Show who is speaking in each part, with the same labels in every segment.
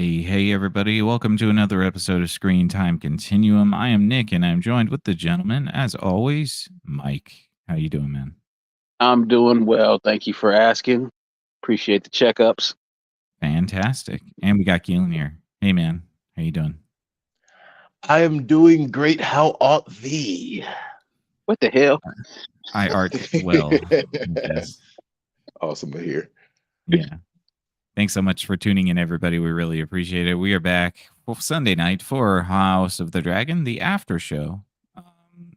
Speaker 1: Hey, everybody. Welcome to another episode of Screen Time Continuum. I am Nick, and I'm joined with the gentleman, as always, Mike. How you doing, man?
Speaker 2: I'm doing well. Thank you for asking. Appreciate the checkups.
Speaker 1: Fantastic. And we got Keelan here. Hey, man. How you doing?
Speaker 3: I am doing great. How art thee?
Speaker 2: What the hell?
Speaker 1: I art well, I guess.
Speaker 3: Awesome to hear.
Speaker 1: Yeah. Thanks so much for tuning in, everybody. We really appreciate it. We are back for Sunday night for House of the Dragon, the after show.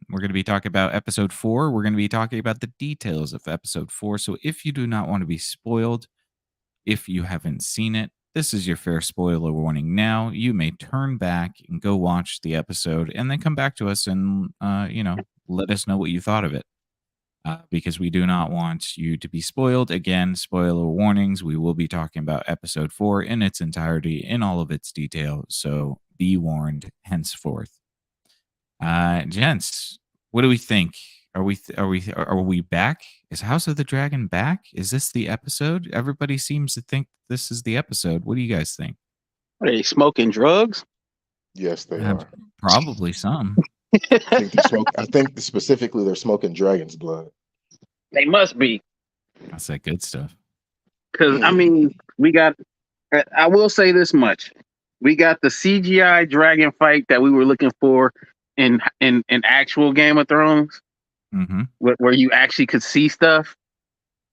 Speaker 1: We're going to be talking about episode 4. We're going to be talking about the details of episode 4. So if you do not want to be spoiled, if you haven't seen it, this is your fair spoiler warning now. You may turn back and go watch the episode and then come back to us and, let us know what you thought of it. Because we do not want you to be spoiled. Again, spoiler warnings. We will be talking about episode 4 in its entirety, in all of its detail. So be warned henceforth. Gents, what do we think? Are we back? Is House of the Dragon back? Is this the episode? Everybody seems to think this is the episode. What do you guys think?
Speaker 2: Are they smoking drugs?
Speaker 3: Yes, they are.
Speaker 1: Probably some.
Speaker 3: I think specifically they're smoking dragon's blood.
Speaker 2: They must be.
Speaker 1: That's that good stuff.
Speaker 2: Because, we got, I will say this much. We got the CGI dragon fight that we were looking for in actual Game of Thrones, where you actually could see stuff.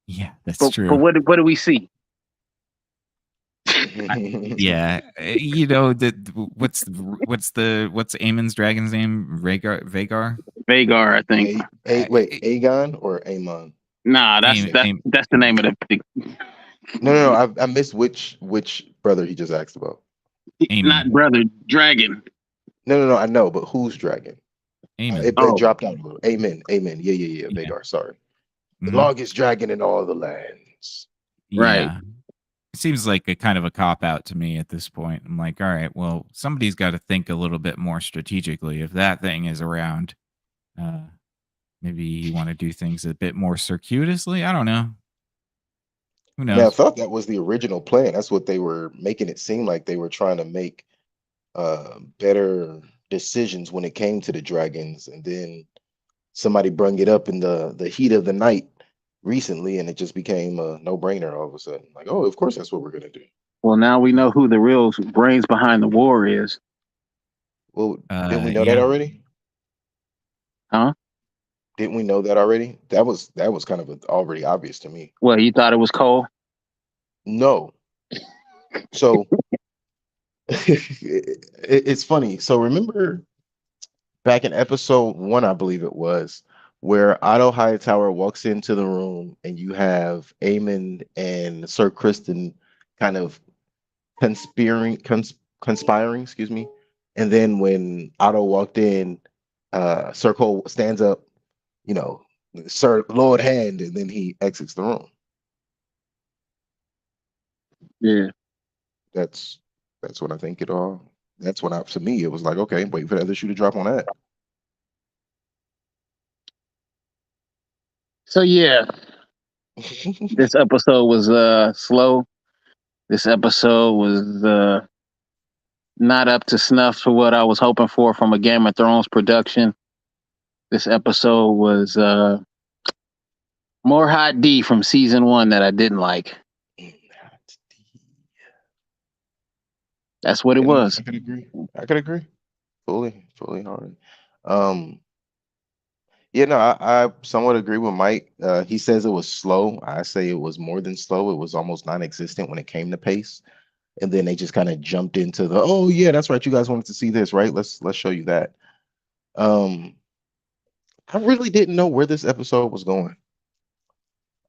Speaker 1: Yeah, that's true.
Speaker 2: But what do we see?
Speaker 1: Yeah, what's Aemon's dragon's name? Vagar,
Speaker 2: I think.
Speaker 3: Aegon or Aemon?
Speaker 2: Nah, that's the name of the thing.
Speaker 3: No. I missed which brother he just asked about.
Speaker 1: Aemon.
Speaker 2: Not brother, dragon.
Speaker 3: No. I know, but whose dragon?
Speaker 1: Aemon.
Speaker 3: It dropped out a little. Amen. Yeah. Vagar. Sorry. The longest dragon in all the lands.
Speaker 2: Right.
Speaker 1: Yeah. It seems like a kind of a cop out to me at this point. I'm like, all right, well, somebody's got to think a little bit more strategically. If that thing is around, maybe you want to do things a bit more circuitously. I don't know. Who knows?
Speaker 3: Yeah, I thought that was the original plan. That's what they were making it seem like. They were trying to make better decisions when it came to the dragons, and then somebody brung it up in the heat of the night recently, and it just became a no-brainer all of a sudden. Like, oh, of course that's what we're gonna do.
Speaker 2: Well, now we know who the real brains behind the war is.
Speaker 3: Well, didn't we know that already?
Speaker 2: Huh?
Speaker 3: Didn't we know that already? That was kind of already obvious to me.
Speaker 2: Well, you thought it was Cole?
Speaker 3: No. So it's funny. So remember back in episode 1, I believe it was, where Otto Hightower walks into the room and you have Aemon and Sir Kristen kind of conspiring, excuse me. And then when Otto walked in, Sir Cole stands up, Sir Lord Hand, and then he exits the room.
Speaker 2: Yeah.
Speaker 3: That's what I think it all. That's when to me, it was like, okay, wait for the other shoe to drop on that.
Speaker 2: So yeah, this episode was slow. This episode was not up to snuff for what I was hoping for from a Game of Thrones production. This episode was more Hot D from season 1 that I didn't like. That's what it was.
Speaker 3: I could agree. Fully hard. Yeah, no, I somewhat agree with Mike. He says it was slow. I say it was more than slow. It was almost non-existent when it came to pace. And then they just kind of jumped into oh yeah, that's right. You guys wanted to see this, right? Let's show you that. I really didn't know where this episode was going.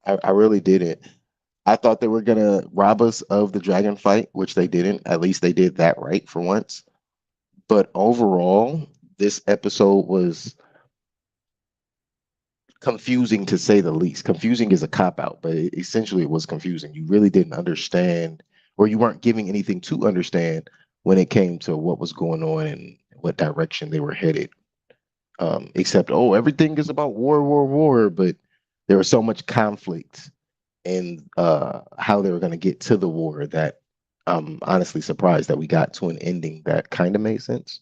Speaker 3: I really didn't. I thought they were gonna rob us of the dragon fight, which they didn't. At least they did that right for once. But overall, this episode was confusing, to say the least. Confusing is a cop-out, but essentially it was confusing. You really didn't understand, or you weren't giving anything to understand when it came to what was going on and what direction they were headed. Except, everything is about war, but there was so much conflict in how they were going to get to the war that I'm honestly surprised that we got to an ending that kind of made sense.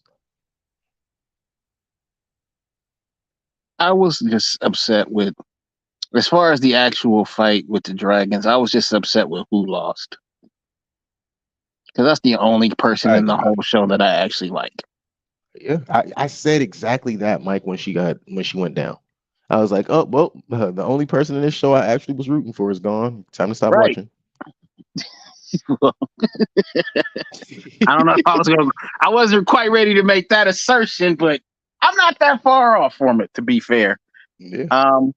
Speaker 2: I was just upset with, as far as the actual fight with the dragons, I was just upset with who lost. Because that's the only person
Speaker 3: I
Speaker 2: in the
Speaker 3: agree.
Speaker 2: whole show that I actually like.
Speaker 3: Yeah, I said exactly that, Mike, when she went down. I was like, oh well, the only person in this show I actually was rooting for is gone. Time to stop
Speaker 2: Right.
Speaker 3: watching.
Speaker 2: I don't know if I wasn't quite ready to make that assertion, but I'm not that far off from it, to be fair.
Speaker 3: Yeah,
Speaker 2: Um,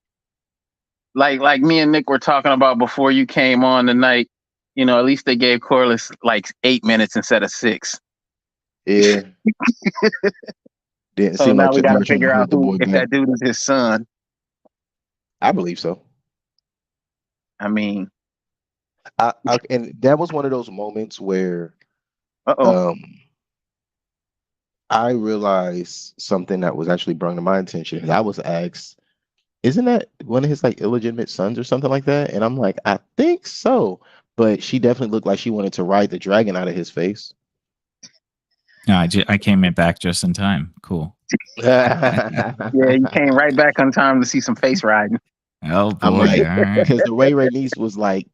Speaker 2: like me and Nick were talking about before you came on tonight, at least they gave Corliss like 8 minutes instead of 6.
Speaker 3: yeah. Didn't
Speaker 2: So
Speaker 3: seem
Speaker 2: now
Speaker 3: like
Speaker 2: we
Speaker 3: too
Speaker 2: got to
Speaker 3: much on to
Speaker 2: figure out
Speaker 3: hold the
Speaker 2: who,
Speaker 3: boy
Speaker 2: if
Speaker 3: back.
Speaker 2: that dude is his son.
Speaker 3: I believe so.
Speaker 2: I mean,
Speaker 3: And that was one of those moments where
Speaker 2: uh-oh.
Speaker 3: um I realized something that was actually brought to my attention. I was asked, isn't that one of his like illegitimate sons or something like that? And I'm like, I think so. But she definitely looked like she wanted to ride the dragon out of his face.
Speaker 1: No, I came in back just in time. Cool.
Speaker 2: Yeah, you came right back on time to see some face riding.
Speaker 1: Oh
Speaker 3: I'm
Speaker 1: boy,
Speaker 3: like,
Speaker 1: all right.
Speaker 3: because the way Rhaenys was like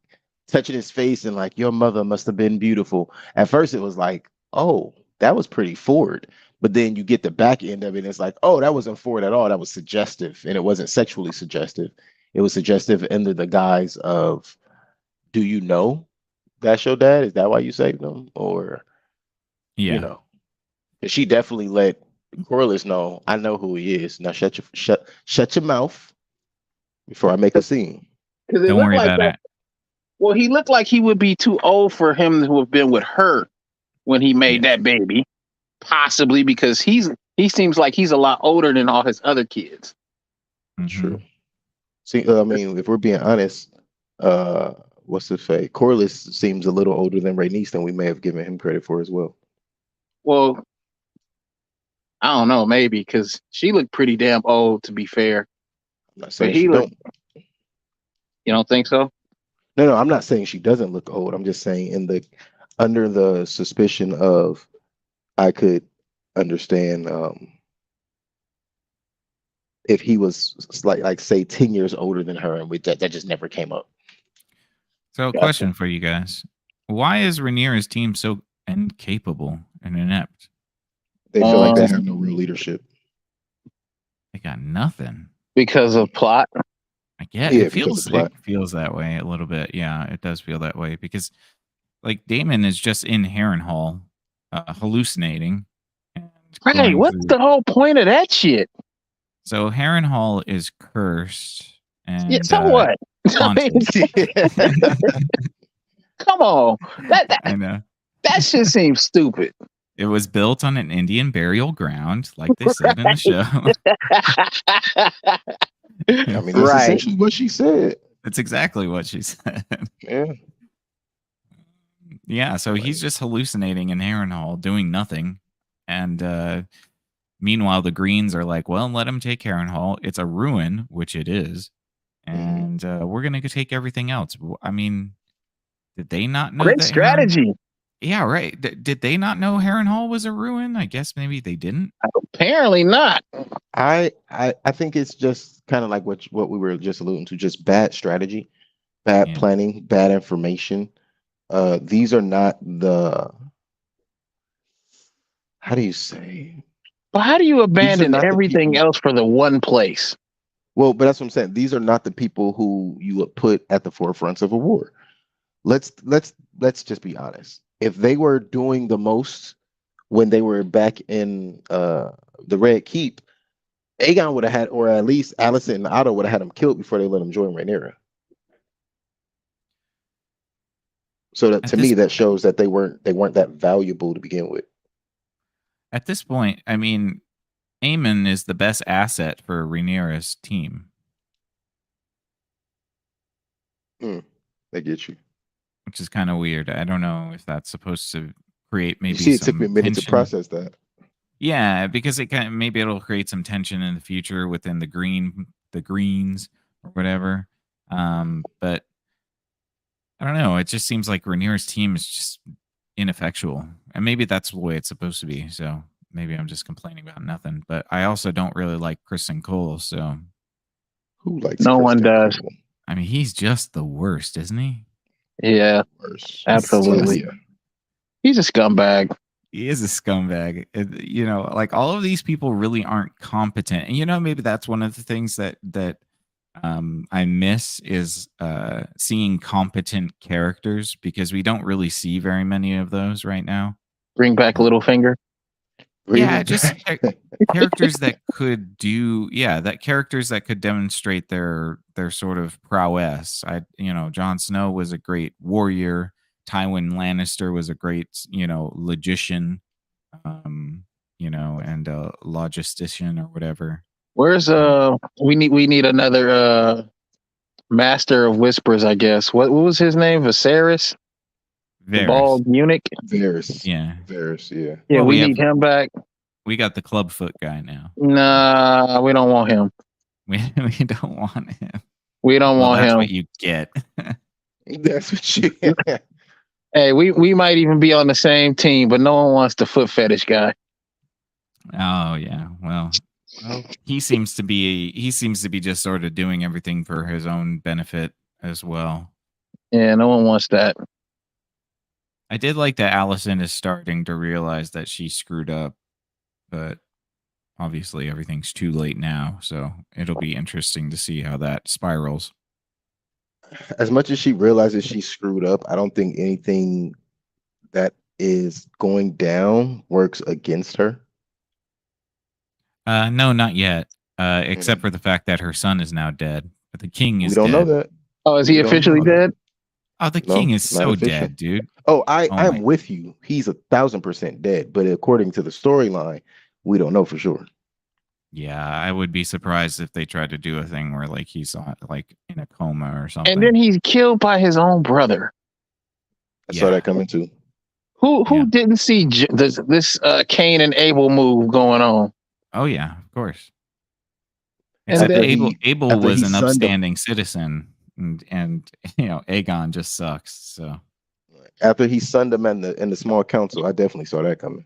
Speaker 3: touching his face and like, your mother must have been beautiful. At first, it was like, oh, that was pretty forward. But then you get the back end of it, and it's like, oh, that wasn't forward at all. That was suggestive, and it wasn't sexually suggestive. It was suggestive under the guise of, do you know that's your dad? Is that why you saved him? Or, you
Speaker 1: Yeah.
Speaker 3: know, and she definitely let Corliss know, I know who he is. Now shut your mouth before I make a scene.
Speaker 2: Because it
Speaker 1: Don't
Speaker 2: looked
Speaker 1: worry
Speaker 2: like
Speaker 1: about
Speaker 2: that.
Speaker 1: it.
Speaker 2: Well, he looked like he would be too old for him to have been with her when he made
Speaker 1: Yes.
Speaker 2: that baby. Possibly because he seems like he's a lot older than all his other kids.
Speaker 1: Mhm.
Speaker 3: True. See, I mean, if we're being honest, uh, what's the say? Corliss seems a little older than Rhaenys than we may have given him credit for as well.
Speaker 2: Well, I don't know, maybe because she looked pretty damn old, to be fair.
Speaker 3: I'm not
Speaker 2: But
Speaker 3: saying she
Speaker 2: he looked.
Speaker 3: don't.
Speaker 2: You don't think so?
Speaker 3: No, no, I'm not saying she doesn't look old. I'm just saying in the under the suspicion of I could understand if he was like say 10 years older than her, and that just never came up.
Speaker 1: So, a
Speaker 2: Gotcha.
Speaker 1: question for you guys: why is Rhaenyra's team so incapable and inept?
Speaker 3: They feel like they
Speaker 2: Um,
Speaker 3: have no real leadership.
Speaker 1: They got nothing.
Speaker 2: because of plot.
Speaker 1: I get
Speaker 3: Yeah, because of plot.
Speaker 1: it feels that way a little bit. Yeah, it does feel that way because like Damon is just in Harrenhal, hallucinating and
Speaker 2: Right.
Speaker 1: going
Speaker 2: What's
Speaker 1: through.
Speaker 2: the whole point of that shit?
Speaker 1: So Harrenhal is cursed
Speaker 2: Yeah.
Speaker 1: and
Speaker 2: So what? I mean,
Speaker 1: haunted.
Speaker 2: come on.
Speaker 1: I know.
Speaker 2: That shit seems stupid.
Speaker 1: It was built on an Indian burial ground, like they said in the show.
Speaker 3: I mean, that's
Speaker 2: Right.
Speaker 3: essentially what she said.
Speaker 1: That's exactly what she said.
Speaker 3: Yeah.
Speaker 1: Yeah, so he's just hallucinating in Harrenhal, doing nothing. And meanwhile, the Greens are like, well, let him take Harrenhal. It's a ruin, which it is.
Speaker 3: Mhm.
Speaker 1: And we're going to take everything else. I mean, did they not know
Speaker 2: Great
Speaker 1: that Harrenhal?
Speaker 2: strategy.
Speaker 1: Yeah, right. Did they not know Harrenhal was a ruin? I guess maybe they didn't.
Speaker 2: Apparently not.
Speaker 3: I think it's just kind of like what we were just alluding to, just bad strategy, bad
Speaker 1: Yeah.
Speaker 3: planning, bad information. These are not the, how do you say?
Speaker 2: But how do you
Speaker 3: These are
Speaker 2: abandon
Speaker 3: not the
Speaker 2: everything
Speaker 3: people.
Speaker 2: else for the one place?
Speaker 3: Well, but that's what I'm saying. These are not the people who you would put at the forefronts of a war. Let's just be honest. If they were doing the most when they were back in the Red Keep, Aegon would have had, or at least Alicent and Otto would have had him killed before they let him join Rhaenyra. So that,
Speaker 1: At
Speaker 3: to me,
Speaker 1: this
Speaker 3: that shows that they weren't that valuable to begin with.
Speaker 1: at this point, I mean, Aemon is the best asset for Rhaenyra's team,
Speaker 3: They get you.
Speaker 1: which is kind of weird. I don't know if that's supposed to create
Speaker 3: You
Speaker 1: maybe
Speaker 3: see, it took me a
Speaker 1: some
Speaker 3: minute to
Speaker 1: tension.
Speaker 3: process that.
Speaker 1: Yeah, because it kind of, maybe it'll create some tension in the future within the greens or whatever. But I don't know. It just seems like Rhaenyra's team is just ineffectual, and maybe that's the way it's supposed to be. So maybe I'm just complaining about nothing. But I also don't really like Kristen Cole. So
Speaker 3: Who likes
Speaker 2: No one
Speaker 3: Kristen
Speaker 2: does.
Speaker 3: Cole?
Speaker 1: I mean, he's just the worst, isn't he?
Speaker 2: Yeah,
Speaker 3: Worse.
Speaker 2: absolutely.
Speaker 3: Yeah.
Speaker 2: He's a scumbag.
Speaker 1: He is a scumbag. Like all of these people really aren't competent. And maybe that's one of the things that I miss is seeing competent characters, because we don't really see very many of those right now.
Speaker 2: Bring back Littlefinger.
Speaker 1: Yeah,
Speaker 3: Bring
Speaker 1: just
Speaker 3: back-
Speaker 1: characters that could characters that could demonstrate their sort of prowess. Jon Snow was a great warrior. Tywin Lannister was a great, logician, and a logistician or whatever.
Speaker 2: Where's we need another master of whispers, I guess. What was his name? Viserys? The
Speaker 1: Varys.
Speaker 2: bald eunuch?
Speaker 3: Varys.
Speaker 1: Yeah.
Speaker 3: Varys, yeah.
Speaker 2: Yeah,
Speaker 1: Well,
Speaker 2: we need him back.
Speaker 1: We got the clubfoot guy now.
Speaker 2: Nah, we don't want him.
Speaker 1: We don't want him.
Speaker 2: We don't want
Speaker 1: That's
Speaker 2: him.
Speaker 1: what you get.
Speaker 3: That's what you
Speaker 2: Hey, we might even be on the same team, but no one wants the foot fetish guy.
Speaker 1: Oh yeah. Well, he seems to be just sort of doing everything for his own benefit as well.
Speaker 2: Yeah, no one wants that.
Speaker 1: I did like that Allison is starting to realize that she screwed up, but obviously everything's too late now, so it'll be interesting to see how that spirals.
Speaker 3: As much as she realizes she screwed up, I don't think anything that is going down works against her.
Speaker 1: No, not yet. Except for the fact that her son is now dead. But the king is
Speaker 3: We don't
Speaker 1: dead.
Speaker 3: know that.
Speaker 2: Oh, is he
Speaker 3: We don't
Speaker 2: officially
Speaker 3: know that.
Speaker 2: dead?
Speaker 1: Oh, the
Speaker 3: No,
Speaker 1: king is
Speaker 3: not
Speaker 1: so
Speaker 3: official.
Speaker 1: dead, dude.
Speaker 3: Oh,
Speaker 1: Oh
Speaker 3: I'm
Speaker 1: my-
Speaker 3: with you. He's 1,000% dead, but according to the storyline, we don't know for sure.
Speaker 1: Yeah, I would be surprised if they tried to do a thing where like he's like in a coma or something.
Speaker 2: And then he's killed by his own brother.
Speaker 3: I saw that coming too.
Speaker 2: Who
Speaker 1: Yeah.
Speaker 2: didn't see this Cain and Abel move going on?
Speaker 1: Oh yeah, of course.
Speaker 2: And
Speaker 1: Except
Speaker 2: then-
Speaker 1: Abel
Speaker 3: after
Speaker 1: was
Speaker 3: he
Speaker 1: an
Speaker 3: sunned him.
Speaker 1: upstanding citizen, and Aegon just sucks. So
Speaker 3: After he sunned him in the small council, I definitely saw that coming.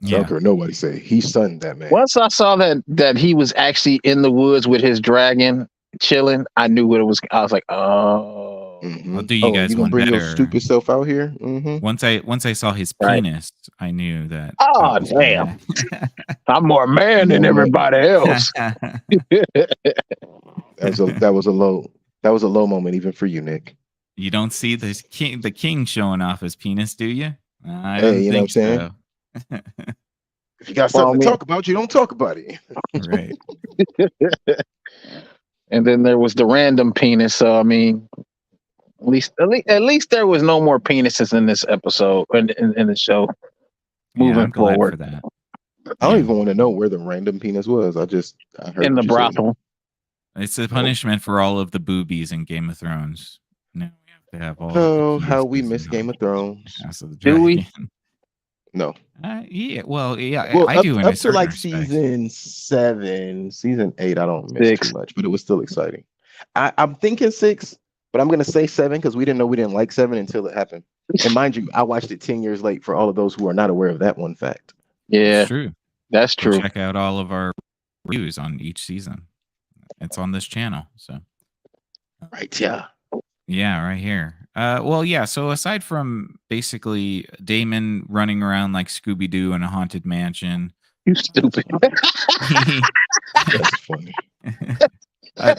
Speaker 1: yeah,
Speaker 3: Don't care what nobody say. He sunned that man.
Speaker 2: Once I saw that he was actually in the woods with his dragon chilling, I knew what it was. I was like, oh.
Speaker 3: Mhm.
Speaker 1: I'll do you guys
Speaker 3: gonna
Speaker 1: one
Speaker 3: bring your
Speaker 1: better.
Speaker 3: stupid self out here? Mm-hmm.
Speaker 1: Once I saw his
Speaker 2: Right.
Speaker 1: penis, I knew that.
Speaker 2: Oh,
Speaker 1: that was
Speaker 2: damn.
Speaker 1: bad.
Speaker 2: I'm more man than everybody else.
Speaker 3: That was a low moment even for you, Nick.
Speaker 1: You don't see the king showing off his penis, do you? I
Speaker 3: Hey,
Speaker 1: didn't
Speaker 3: you know what
Speaker 1: think
Speaker 3: I'm saying? If you got
Speaker 2: Well,
Speaker 3: something
Speaker 2: I
Speaker 3: to
Speaker 2: mean-
Speaker 3: talk about, you don't talk about it.
Speaker 1: Right.
Speaker 2: And then there was the random penis. So I mean, at least there was no more penises in this episode in the show. Moving
Speaker 1: I'm glad
Speaker 2: forward.
Speaker 1: for that.
Speaker 3: I don't
Speaker 1: Yeah.
Speaker 3: even want to know where the random penis was. I heard
Speaker 2: In the
Speaker 3: what you said.
Speaker 2: brothel.
Speaker 1: It's a punishment for all of the boobies in Game of Thrones. Now we have to have all.
Speaker 3: Oh,
Speaker 1: of the
Speaker 3: how we
Speaker 1: penises
Speaker 3: miss
Speaker 1: in
Speaker 3: Game of Thrones.
Speaker 1: House of the
Speaker 2: Do we?
Speaker 1: Dragon.
Speaker 3: No.
Speaker 1: Yeah. Well, yeah.
Speaker 3: Well,
Speaker 1: I do in
Speaker 3: up
Speaker 1: a
Speaker 3: to
Speaker 1: certain
Speaker 3: like
Speaker 1: respect.
Speaker 3: season 7, season 8. I don't miss
Speaker 2: 6.
Speaker 3: too much, but it was still exciting. I'm thinking 6, but I'm gonna say 7 because we didn't know we didn't like 7 until it happened. And mind you, I watched it 10 years late. For all of those who are not aware of that one fact.
Speaker 2: Yeah,
Speaker 1: It's true.
Speaker 2: that's
Speaker 1: Go
Speaker 2: true.
Speaker 1: check out all of our reviews on each season. It's on this channel. So
Speaker 3: Right? Yeah.
Speaker 1: yeah, right here. Well, yeah. So aside from basically Damon running around like Scooby Doo in a haunted mansion,
Speaker 2: You stupid.
Speaker 3: That's funny.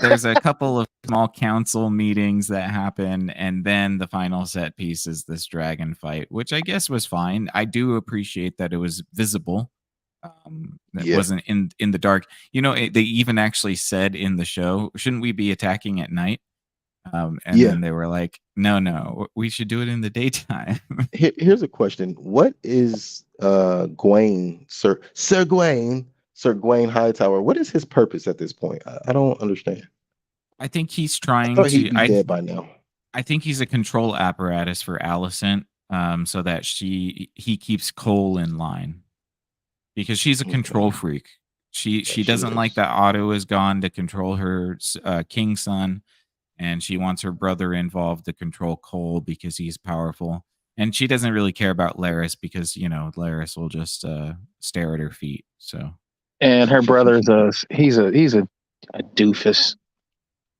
Speaker 1: there's a couple of small council meetings that happen, and then the final set piece is this dragon fight, which I guess was fine. I do appreciate that it was visible. That
Speaker 3: Yeah.
Speaker 1: wasn't in the dark. They even actually said in the show, shouldn't we be attacking at night? And
Speaker 3: Yeah.
Speaker 1: then they were like, no, we should do it in the daytime.
Speaker 3: Here's a question. What is Gawain, Sir Gawain Hightower? What is his purpose at this point? I don't understand.
Speaker 1: I think he's
Speaker 3: I
Speaker 1: trying
Speaker 3: thought he'd
Speaker 1: to.
Speaker 3: be dead by now.
Speaker 1: I think he's a control apparatus for Alicent, so that he keeps Cole in line, because she's a control freak. She
Speaker 3: she
Speaker 1: doesn't like
Speaker 3: is.
Speaker 1: that Otto is gone to control her king's son, and she wants her brother involved to control Cole because he's powerful. And she doesn't really care about Laris because, Laris will just stare at her feet. So,
Speaker 2: And her brother's he's a doofus.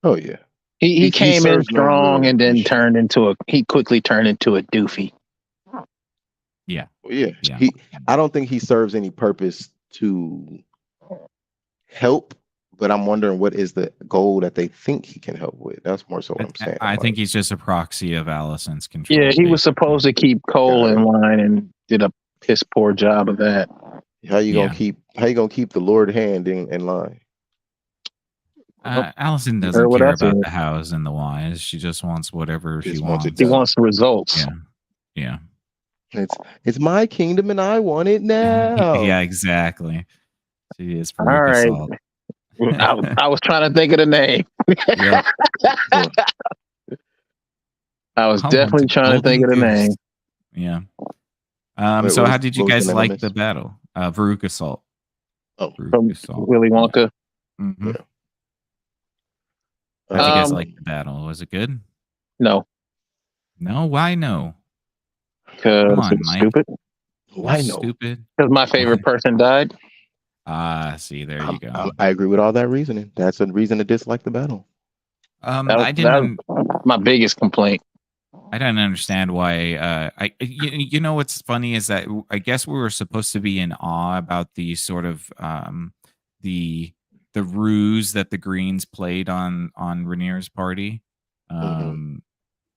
Speaker 3: Oh yeah,
Speaker 2: He
Speaker 3: he
Speaker 2: came in
Speaker 3: serves no
Speaker 2: strong
Speaker 3: real
Speaker 2: and then
Speaker 3: mission.
Speaker 2: he quickly turned into a doofy.
Speaker 1: yeah.
Speaker 3: Well, yeah,
Speaker 1: Yeah.
Speaker 3: I don't think he serves any purpose to help, but I'm wondering what is the goal that they think he can help with. That's more so what I'm saying.
Speaker 1: I think he's just a proxy of Allison's
Speaker 2: Yeah,
Speaker 1: control.
Speaker 2: he was supposed to keep Cole
Speaker 3: Got
Speaker 2: in
Speaker 3: it.
Speaker 2: line and did a piss poor job of that.
Speaker 3: How you
Speaker 1: Yeah.
Speaker 3: gonna keep the Lord hand in line?
Speaker 1: Allison
Speaker 2: You
Speaker 1: doesn't
Speaker 2: heard what
Speaker 1: care
Speaker 2: I
Speaker 1: about
Speaker 2: said.
Speaker 1: the hows and the whys. She just wants whatever she
Speaker 3: Just wants it
Speaker 1: wants.
Speaker 2: He
Speaker 3: done.
Speaker 2: wants the results.
Speaker 1: Yeah. Yeah.
Speaker 3: It's my kingdom and I want it now.
Speaker 1: Yeah, exactly. She is
Speaker 2: All
Speaker 1: Veruca
Speaker 2: right.
Speaker 1: Salt.
Speaker 2: I was trying to think of the name.
Speaker 1: Yep.
Speaker 2: I was
Speaker 1: I want
Speaker 2: definitely
Speaker 1: a
Speaker 2: trying to think
Speaker 1: golden
Speaker 2: of the
Speaker 1: goose.
Speaker 2: name.
Speaker 1: Yeah.
Speaker 3: Wait,
Speaker 1: So
Speaker 3: what
Speaker 1: how did you
Speaker 3: was the
Speaker 1: guys
Speaker 3: name I
Speaker 1: like
Speaker 3: missed?
Speaker 1: the battle? Veruca Salt.
Speaker 3: Oh,
Speaker 2: From
Speaker 1: Veruca Salt.
Speaker 2: Willy Wonka.
Speaker 1: Mm-hmm.
Speaker 3: yeah.
Speaker 1: How'd you guys
Speaker 2: Um,
Speaker 1: like the battle? Was it good?
Speaker 2: No,
Speaker 1: No? Why no?
Speaker 2: because
Speaker 1: Come
Speaker 2: it
Speaker 1: on,
Speaker 2: was
Speaker 1: Mike.
Speaker 2: stupid.
Speaker 3: Why no?
Speaker 1: Stupid.
Speaker 2: Because my favorite person died.
Speaker 1: See, there you go.
Speaker 3: I agree with all that reasoning. That's a reason to dislike the battle.
Speaker 1: I didn't.
Speaker 2: That was my biggest complaint.
Speaker 1: I don't understand why. You know what's funny is that I guess we were supposed to be in awe about the sort of the the ruse that the Greens played on Rainier's party,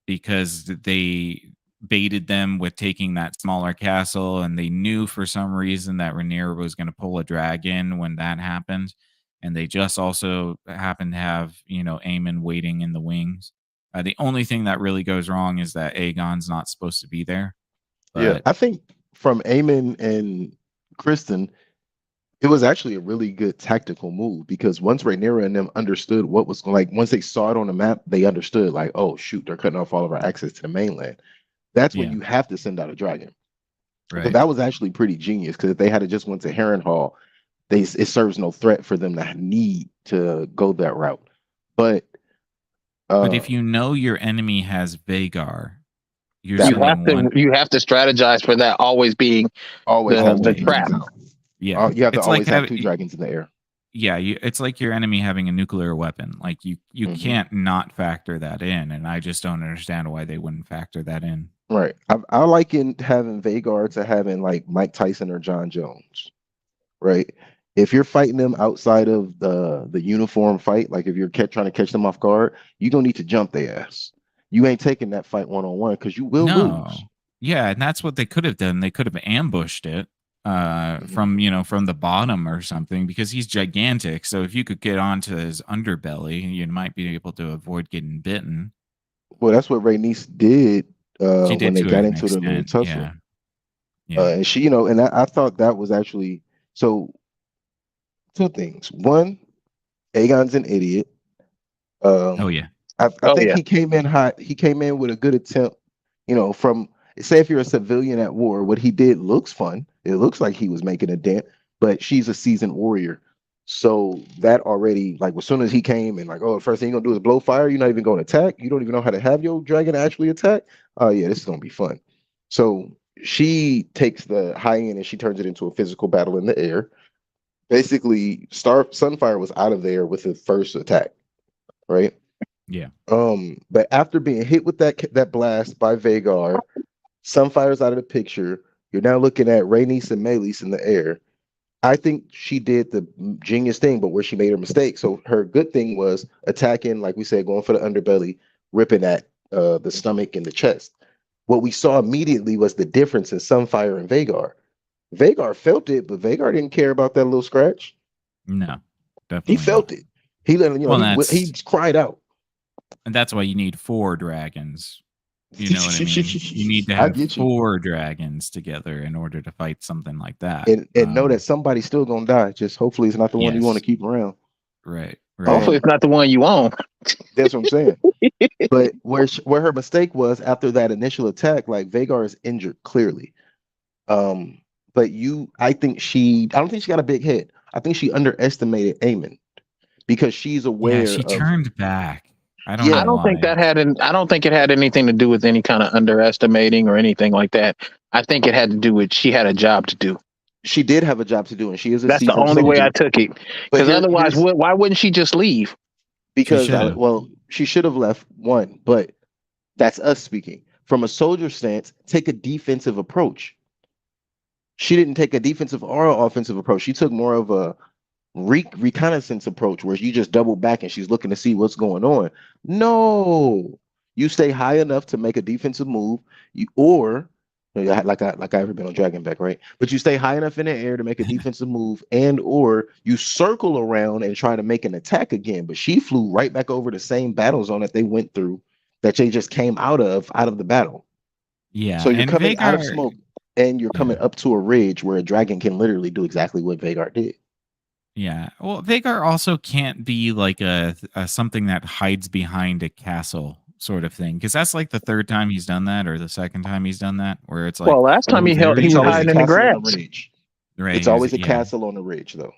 Speaker 1: because they baited them with taking that smaller castle, and they knew for some reason that Rainier was going to pull a dragon when that happened, and they just also happened to have Aemon waiting in the wings. The only thing that really goes wrong is that Aegon's not supposed to be there.
Speaker 3: Yeah,
Speaker 1: But
Speaker 3: I think from Eamon and Kristen, it was actually a really good tactical move because once Rhaenyra and them understood what was once they saw it on the map, they understood like, oh shoot, they're cutting off all of our access to the mainland. That's when
Speaker 1: yeah,
Speaker 3: you have to send out a dragon. So
Speaker 1: right.
Speaker 3: that was actually pretty genius because if they had just went to Harrenhal, it serves no threat for them to need to go that route. But
Speaker 1: But if you know your enemy has Vagar, you're
Speaker 3: That
Speaker 1: sending one.
Speaker 2: You have to strategize for that always being
Speaker 3: always
Speaker 2: the,
Speaker 3: have
Speaker 2: the
Speaker 3: two
Speaker 2: trap.
Speaker 3: dragons out.
Speaker 1: Yeah,
Speaker 3: You have to
Speaker 1: it's like
Speaker 3: always have two dragons in the air.
Speaker 1: yeah, it's like your enemy having a nuclear weapon. Like you can't not factor that in, and I just don't understand why they wouldn't factor that in.
Speaker 3: Right. I like in having Vagar to having like Mike Tyson or John Jones. Right. If you're fighting them outside of the uniform fight, like if you're trying to catch them off guard, you don't need to jump their ass. You ain't taking that fight one-on-one because you will lose.
Speaker 1: Yeah, and that's what they could have done. They could have ambushed it from the bottom or something, because he's gigantic. So if you could get onto his underbelly, you might be able to avoid getting bitten.
Speaker 3: Well, that's what Rhaenys did
Speaker 1: She did
Speaker 3: when they
Speaker 1: to
Speaker 3: got
Speaker 1: an
Speaker 3: into the little
Speaker 1: extent.
Speaker 3: tussle.
Speaker 1: Yeah.
Speaker 3: And she, and I thought that was actually so. Two things. One, Aegon's an idiot.
Speaker 1: Oh yeah.
Speaker 3: I think he came in hot. He came in with a good attempt. From say if you're a civilian at war, what he did looks fun. It looks like he was making a dent, but she's a seasoned warrior. So that already, like, as soon as he came and like, oh, the first thing you're gonna do is blow fire. You're not even going to attack. You don't even know how to have your dragon actually attack. Oh yeah, this is gonna be fun. So she takes the high end and she turns it into a physical battle in the air. Basically, Sunfire was out of there with the first attack, right?
Speaker 1: Yeah.
Speaker 3: But after being hit with that blast by Vagar, Sunfire's out of the picture. You're now looking at Rhaenys and Meleys in the air. I think she did the genius thing, but where she made her mistake. So her good thing was attacking, like we said, going for the underbelly, ripping at the stomach and the chest. What we saw immediately was the difference in Sunfire and Vagar. Vagar felt it, but Vagar didn't care about that little scratch.
Speaker 1: No, definitely.
Speaker 3: He felt it. He let he cried out.
Speaker 1: And that's why you need 4 dragons. You know what I mean? You need to have 4 dragons together in order to fight something like that.
Speaker 3: And know that somebody's still gonna die. Just hopefully it's not the one you want to keep around.
Speaker 1: Right.
Speaker 2: Hopefully it's not the one you own.
Speaker 3: That's what I'm saying. But where her mistake was after that initial attack, like Vagar is injured clearly. But I don't think she got a big head. I think she underestimated Aemon because she's aware.
Speaker 1: Yeah, she turned back. I don't
Speaker 2: I
Speaker 1: know
Speaker 2: don't think
Speaker 1: why.
Speaker 2: I don't think it had anything to do with any kind of underestimating or anything like that. I think it had to do with she had a job to do.
Speaker 3: She did have a job to do, and she is a
Speaker 2: That's the
Speaker 3: seasoned
Speaker 2: only way I
Speaker 3: soldier.
Speaker 2: took it.
Speaker 3: But
Speaker 2: Because otherwise,
Speaker 3: here's
Speaker 2: why wouldn't she just leave?
Speaker 1: She
Speaker 3: because
Speaker 1: should have.
Speaker 3: well, she should have left one, but that's us speaking from a soldier stance. Take a defensive approach. She didn't take a defensive or offensive approach. She took more of a reconnaissance approach where you just double back and she's looking to see what's going on. No, you stay high enough to make a defensive move, or like I ever been on Dragon Back, right? But you stay high enough in the air to make a defensive move, and or you circle around and try to make an attack again. But she flew right back over the same battle zone that they went through, that they just came out of the battle.
Speaker 1: Yeah,
Speaker 3: So you're
Speaker 1: and
Speaker 3: coming out of
Speaker 1: Vagar.
Speaker 3: smoke, and you're
Speaker 1: Yeah,
Speaker 3: coming up to a ridge where a dragon can literally do exactly what Vagar did.
Speaker 1: yeah. Well, Vagar also can't be like a something that hides behind a castle sort of thing, because that's like the third time he's done that, or the second time he's done that, where it's like,
Speaker 2: Well, last time
Speaker 1: oh, there
Speaker 2: he
Speaker 3: It's
Speaker 1: he
Speaker 2: was
Speaker 3: always a
Speaker 2: hiding
Speaker 1: is.
Speaker 2: in the
Speaker 3: castle on a
Speaker 2: grass.
Speaker 3: ridge.
Speaker 1: Right?
Speaker 3: It's
Speaker 1: He was.
Speaker 3: always a
Speaker 1: Yeah,
Speaker 3: castle on a ridge, though.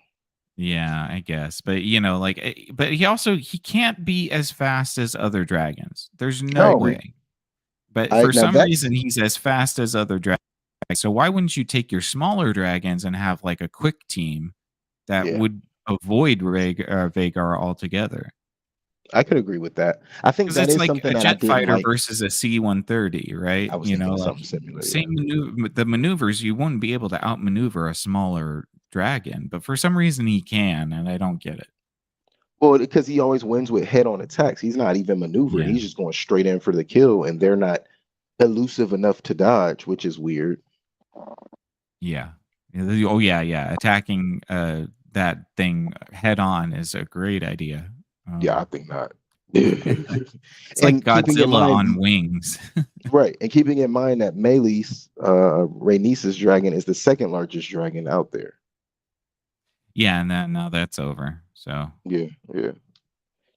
Speaker 1: yeah. I guess, but like, but he can't be as fast as other dragons. There's
Speaker 3: I
Speaker 1: no
Speaker 2: No,
Speaker 3: agree.
Speaker 1: way. But
Speaker 3: I
Speaker 1: for
Speaker 3: now
Speaker 1: some
Speaker 3: that's
Speaker 1: reason, he's as fast as other dragons. So why wouldn't you take your smaller dragons and have like a quick team that
Speaker 3: yeah,
Speaker 1: would avoid Vagar altogether?
Speaker 3: I could agree with that. I think
Speaker 1: Because
Speaker 3: that
Speaker 1: it's
Speaker 3: is
Speaker 1: like
Speaker 3: something
Speaker 1: a
Speaker 3: that I
Speaker 1: jet
Speaker 3: didn't
Speaker 1: fighter
Speaker 3: like.
Speaker 1: versus a C-130, right?
Speaker 3: I was thinking
Speaker 1: Like
Speaker 3: something similar.
Speaker 1: same
Speaker 3: Yeah,
Speaker 1: the maneuvers, you wouldn't be able to outmaneuver a smaller dragon, but for some reason he can, and I don't get it.
Speaker 3: well, because he always wins with head-on attacks. He's not even maneuvering.
Speaker 1: Yeah,
Speaker 3: He's just going straight in for the kill, and they're not elusive enough to dodge, which is weird.
Speaker 1: yeah. Oh yeah. Attacking that thing head on is a great idea.
Speaker 3: Yeah, I think not.
Speaker 1: It's like
Speaker 3: And keeping in
Speaker 1: Godzilla on
Speaker 3: mind,
Speaker 1: wings.
Speaker 3: right, and keeping in mind that Melis, Rhaenys's dragon, is the second largest dragon out there.
Speaker 1: Yeah, and then now that's over. So
Speaker 3: Yeah, yeah.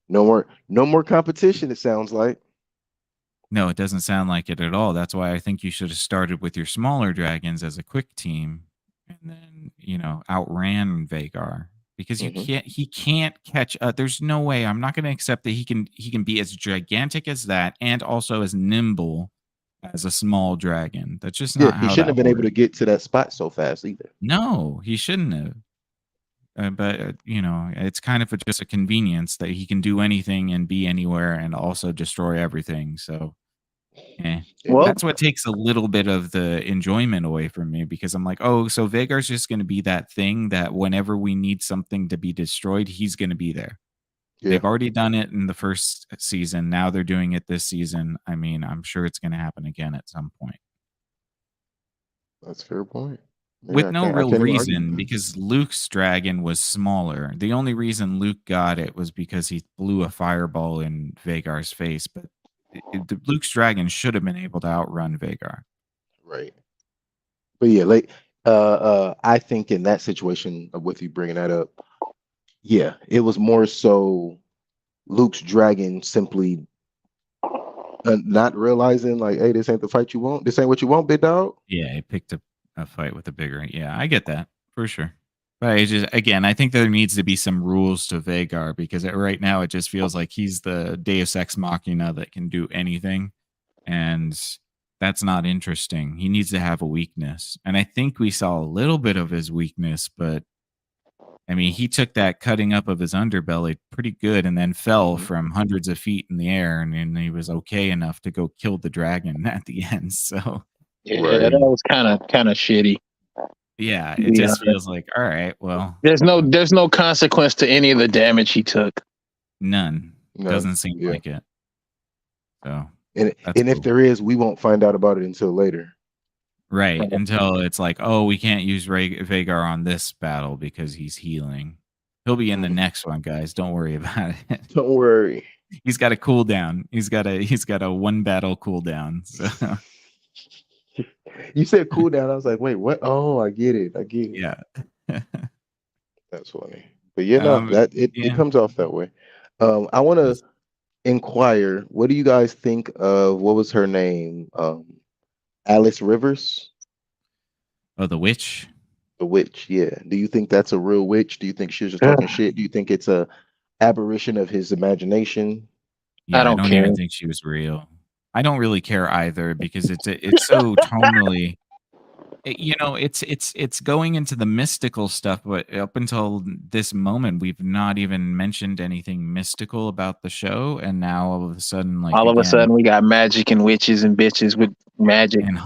Speaker 3: No more competition. It sounds like.
Speaker 1: no, it doesn't sound like it at all. That's why I think you should have started with your smaller dragons as a quick team, and then outran Vagar, because
Speaker 3: Hmm.
Speaker 1: he can't catch up. There's no way. I'm not going to accept that he can be as gigantic as that and also as nimble as a small dragon. That's just
Speaker 3: Yeah,
Speaker 1: not
Speaker 3: he
Speaker 1: how
Speaker 3: shouldn't have
Speaker 1: that
Speaker 3: been able
Speaker 1: works.
Speaker 3: to get to that spot so fast either.
Speaker 1: No, he shouldn't have. But it's kind of just a convenience that he can do anything and be anywhere and also destroy everything. So,
Speaker 3: And
Speaker 2: well,
Speaker 1: that's what takes a little bit of the enjoyment away from me, because I'm like, oh, so Vagar's just going to be that thing that whenever we need something to be destroyed, he's going to be there.
Speaker 3: yeah,
Speaker 1: They've already done it in the first season. Now they're doing it this season. I mean, I'm sure it's going to happen again at some point.
Speaker 3: that's a fair point. Yeah,
Speaker 1: With no
Speaker 3: I
Speaker 1: real
Speaker 3: can't even argue with
Speaker 1: reason,
Speaker 3: that.
Speaker 1: because Luke's dragon was smaller. The only reason Luke got it was because he blew a fireball in Vagar's face, but Luke's dragon should have been able to outrun Vagar.
Speaker 3: Right. But yeah, like I think in that situation with you bringing that up, yeah, it was more so Luke's dragon simply not realizing like, hey, this ain't the fight you want. This ain't what you want, big dog.
Speaker 1: Yeah, he picked a fight with a bigger. Yeah, I get that for sure. But it's just, again, I think there needs to be some rules to Vagar, because right now it just feels like he's the Deus Ex Machina that can do anything, and that's not interesting. He needs to have a weakness, and I think we saw a little bit of his weakness, but I mean, he took that cutting up of his underbelly pretty good, and then fell
Speaker 3: Mhm.
Speaker 1: from hundreds of feet in the air, and then he was okay enough to go kill the dragon at the end. So,
Speaker 2: yeah,
Speaker 3: Right.
Speaker 2: that was kind of shitty.
Speaker 1: yeah,
Speaker 2: To
Speaker 1: it
Speaker 2: be
Speaker 1: just
Speaker 2: honest.
Speaker 1: feels like, all right, well,
Speaker 2: There's no consequence to any of the damage he took.
Speaker 1: none.
Speaker 3: None.
Speaker 1: Doesn't seem
Speaker 3: Yeah.
Speaker 1: like it. So that's
Speaker 3: And if
Speaker 1: cool.
Speaker 3: there is, we won't find out about it until later.
Speaker 1: Right. Until it's like, oh, we can't use Vagar on this battle because he's healing. He'll be in the
Speaker 3: Mhm.
Speaker 1: next one, guys. Don't worry about it.
Speaker 3: Don't worry.
Speaker 1: He's got a cooldown. He's got a one battle cooldown. So
Speaker 3: You said cool down. I was like, wait, what? Oh, I get it. I get it.
Speaker 1: yeah.
Speaker 3: That's funny. But yeah, no, that it
Speaker 1: Yeah.
Speaker 3: comes off that way. I want to inquire, what do you guys think of what was her name? Alice Rivers,
Speaker 1: Oh, the witch.
Speaker 3: the witch. Yeah. Do you think that's a real witch? Do you think she was just talking shit? Do you think it's a aberration of his imagination?
Speaker 1: Yeah, I
Speaker 2: don't
Speaker 1: don't
Speaker 2: care.
Speaker 1: even think she was real. I don't really care either because it's so tonally it's going into the mystical stuff, but up until this moment, we've not even mentioned anything mystical about the show, and now all of a sudden, like,
Speaker 2: All of a
Speaker 1: again,
Speaker 2: sudden, we got magic and witches and bitches with magic.
Speaker 1: and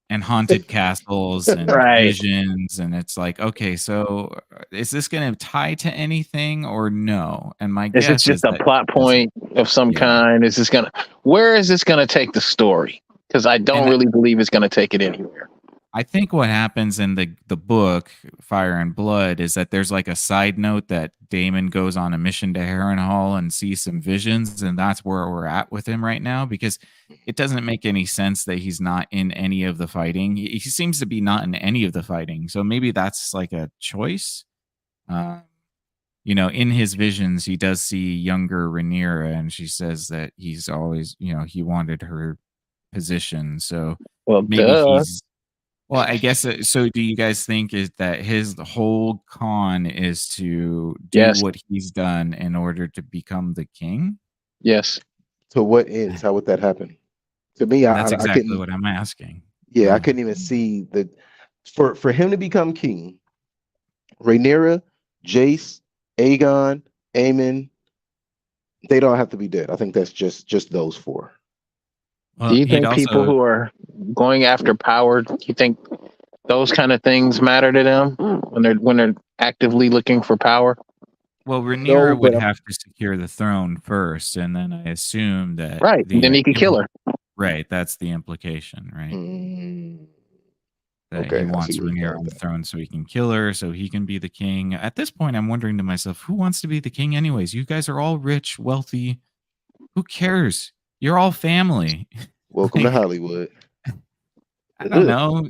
Speaker 1: and haunted castles and
Speaker 2: Right.
Speaker 1: visions, and it's like, okay, so is this gonna tie to anything or no? And my
Speaker 2: Is this
Speaker 1: guess
Speaker 2: just
Speaker 1: is
Speaker 2: a
Speaker 1: that
Speaker 2: plot
Speaker 1: it doesn't.
Speaker 2: point of some
Speaker 1: Yeah,
Speaker 2: kind? Where is this gonna take the story? Because I don't
Speaker 1: and
Speaker 2: really believe it's gonna take it anywhere.
Speaker 1: I think what happens in the book Fire and Blood is that there's like a side note that Damon goes on a mission to Harrenhal and sees some visions, and that's where we're at with him right now because it doesn't make any sense that he's not in any of the fighting. He seems to be not in any of the fighting, so maybe that's like a choice. Uh, in his visions, he does see younger Rhaenyra, and she says that he's always, he wanted her position. So
Speaker 2: Well,
Speaker 1: maybe
Speaker 2: duh.
Speaker 1: he's well, I guess so do you guys think is that his whole con is to do
Speaker 2: Yes,
Speaker 1: what he's done in order to become the king?
Speaker 2: yes.
Speaker 3: To what ends? How would that happen? To me,
Speaker 1: That's
Speaker 3: I
Speaker 1: exactly
Speaker 3: couldn't.
Speaker 1: what I'm asking.
Speaker 3: Yeah, I
Speaker 1: Yeah.
Speaker 3: couldn't even see the for him to become king. Rhaenyra, Jace, Aegon, Aemon, they don't have to be dead. I think that's just those four.
Speaker 2: Do
Speaker 1: Well,
Speaker 2: you
Speaker 1: he'd
Speaker 2: think people
Speaker 1: also
Speaker 2: who are going after power, do you think those kind of things matter to them when they're actively looking for power?
Speaker 3: No,
Speaker 1: Rhaenyra would
Speaker 3: but
Speaker 1: have to secure the throne first, and then I assume that
Speaker 2: Right.
Speaker 1: the
Speaker 2: Then he could kill her.
Speaker 1: right, that's the implication, right?
Speaker 3: mm,
Speaker 1: That he
Speaker 3: okay, I see
Speaker 1: wants
Speaker 3: where you're
Speaker 1: Rhaenyra
Speaker 3: going
Speaker 1: on
Speaker 3: with
Speaker 1: the
Speaker 3: that.
Speaker 1: throne so he can kill her, so he can be the king. At this point, I'm wondering to myself, who wants to be the king anyways? You guys are all rich, wealthy. Who cares? You're all family.
Speaker 3: Welcome to
Speaker 1: Like,
Speaker 3: Hollywood.
Speaker 1: I don't
Speaker 2: Ugh.
Speaker 1: know.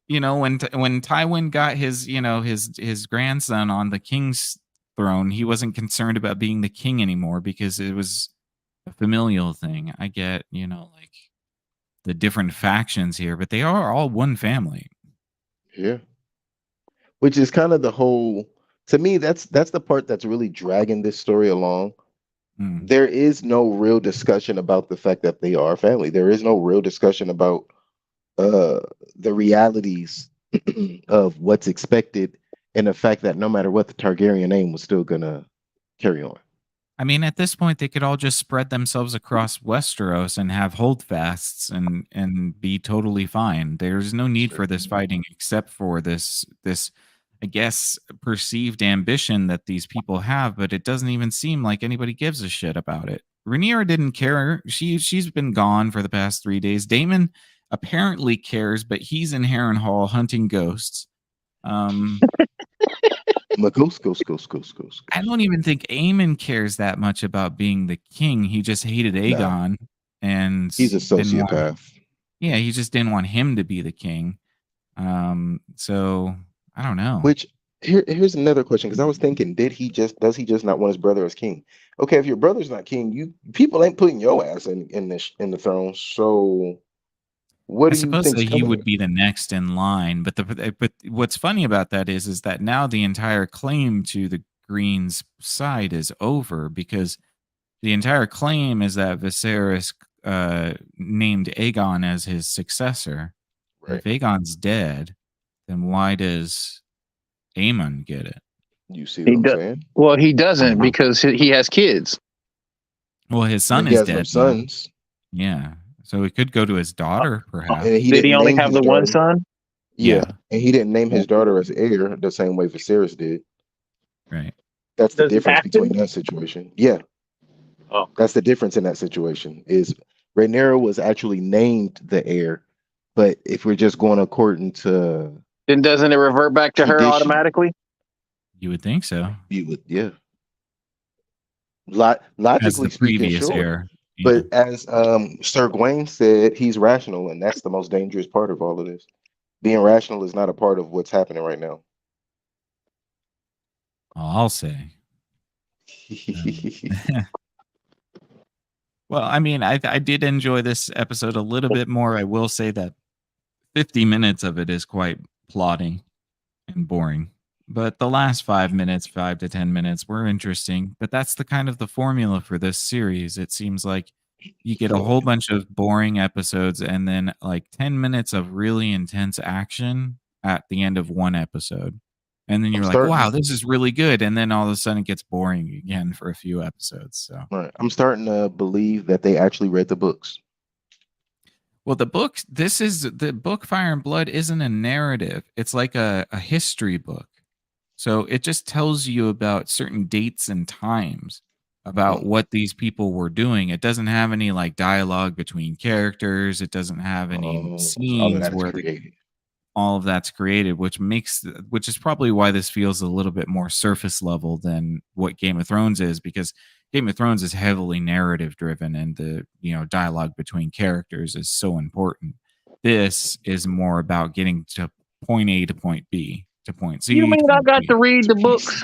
Speaker 1: When Tywin got his, his grandson on the king's throne, he wasn't concerned about being the king anymore because it was a familial thing. I get, like the different factions here, but they are all one family.
Speaker 3: Yeah, which is kind of the whole. To me, that's the part that's really dragging this story along.
Speaker 1: Mm.
Speaker 3: There is no real discussion about the fact that they are family. There is no real discussion about uh the realities of what's expected and the fact that no matter what the Targaryen name was still gonna carry on.
Speaker 1: I mean, at this point, they could all just spread themselves across Westeros and have holdfasts and be totally fine. There's no need
Speaker 3: Sure.
Speaker 1: for this fighting except for this, I guess, perceived ambition that these people have. But it doesn't even seem like anybody gives a shit about it. Rhaenyra didn't care. She's been gone for the past 3 days. Daemon apparently cares, but he's in Harrenhal hunting ghosts.
Speaker 3: Magos.
Speaker 1: I don't even think Aemon cares that much about being the king. He just hated
Speaker 3: Nah,
Speaker 1: Aegon and
Speaker 3: he's a
Speaker 1: didn't want
Speaker 3: sociopath.
Speaker 1: yeah, he just didn't want him to be the king. So I don't know.
Speaker 3: Which here's another question because I was thinking, does he just not want his brother as king? Okay, if your brother's not king, you people ain't putting your ass in the throne. So what
Speaker 1: I
Speaker 3: do you
Speaker 1: suppose
Speaker 3: think's
Speaker 1: that he
Speaker 3: coming
Speaker 1: would
Speaker 3: here?
Speaker 1: be the next in line, but what's funny about that is that now the entire claim to the Greens side is over because the entire claim is that Viserys named Aegon as his successor. And if
Speaker 3: Right.
Speaker 1: Aegon's dead, then why does Aemon get it?
Speaker 3: You see what
Speaker 2: He
Speaker 3: I'm
Speaker 2: does.
Speaker 3: saying?
Speaker 2: Well, he doesn't
Speaker 1: Yeah.
Speaker 2: because he has kids.
Speaker 1: Well, his
Speaker 3: But
Speaker 1: son
Speaker 3: he
Speaker 1: is
Speaker 3: has no
Speaker 1: dead now.
Speaker 3: sons,
Speaker 1: Yeah. So it could go to his daughter,
Speaker 3: and
Speaker 1: perhaps.
Speaker 3: he
Speaker 2: Did he
Speaker 3: didn't
Speaker 2: only
Speaker 3: name
Speaker 2: have
Speaker 3: his
Speaker 2: the one
Speaker 3: daughter.
Speaker 2: son?
Speaker 3: Yeah,
Speaker 1: Yeah.
Speaker 3: and he didn't name his daughter as heir the same way Viserys did.
Speaker 1: Right.
Speaker 3: That's the
Speaker 2: Does he
Speaker 3: difference
Speaker 2: have to?
Speaker 3: between that situation. Yeah,
Speaker 2: Oh,
Speaker 3: that's the difference in that situation. Is Rhaenyra was actually named the heir, but if we're just going according to
Speaker 2: then doesn't it revert back to her
Speaker 3: tradition,
Speaker 2: automatically?
Speaker 1: You would think so.
Speaker 3: you would, yeah.
Speaker 1: As the
Speaker 3: Logically speaking,
Speaker 1: previous
Speaker 3: sure.
Speaker 1: heir. Yeah.
Speaker 3: But as Sir Gawain said, he's rational, and that's the most dangerous part of all of this. Being rational is not a part of what's happening right now.
Speaker 1: I'll say. Well, I mean, I did enjoy this episode a little bit more. I will say that 50 minutes of it is quite plotting and boring. But the last 5 minutes, 5 to 10 minutes, were interesting. But that's the kind of the formula for this series. It seems like you get a whole bunch of boring episodes and then like 10 minutes of really intense action at the end of one episode. And then
Speaker 3: I'm
Speaker 1: you're like, wow,
Speaker 3: starting.
Speaker 1: this is really good. And then all of a sudden it gets boring again for a few episodes. So,
Speaker 3: Right. I'm starting to believe that they actually read the books.
Speaker 1: well, the book, this is the book Fire and Blood isn't a narrative, it's like a history book. So it just tells you about certain dates and times about
Speaker 3: Mm.
Speaker 1: what these people were doing. It doesn't have any like dialogue between characters. It doesn't have any
Speaker 3: So all of
Speaker 1: scenes
Speaker 3: that is
Speaker 1: where
Speaker 3: created.
Speaker 1: all of that's created, which is probably why this feels a little bit more surface level than what Game of Thrones is, because Game of Thrones is heavily narrative driven and the dialogue between characters is so important. This is more about getting to point A to point B to point
Speaker 2: You
Speaker 1: C to
Speaker 2: mean I
Speaker 1: point
Speaker 2: got
Speaker 1: D.
Speaker 2: to read the books?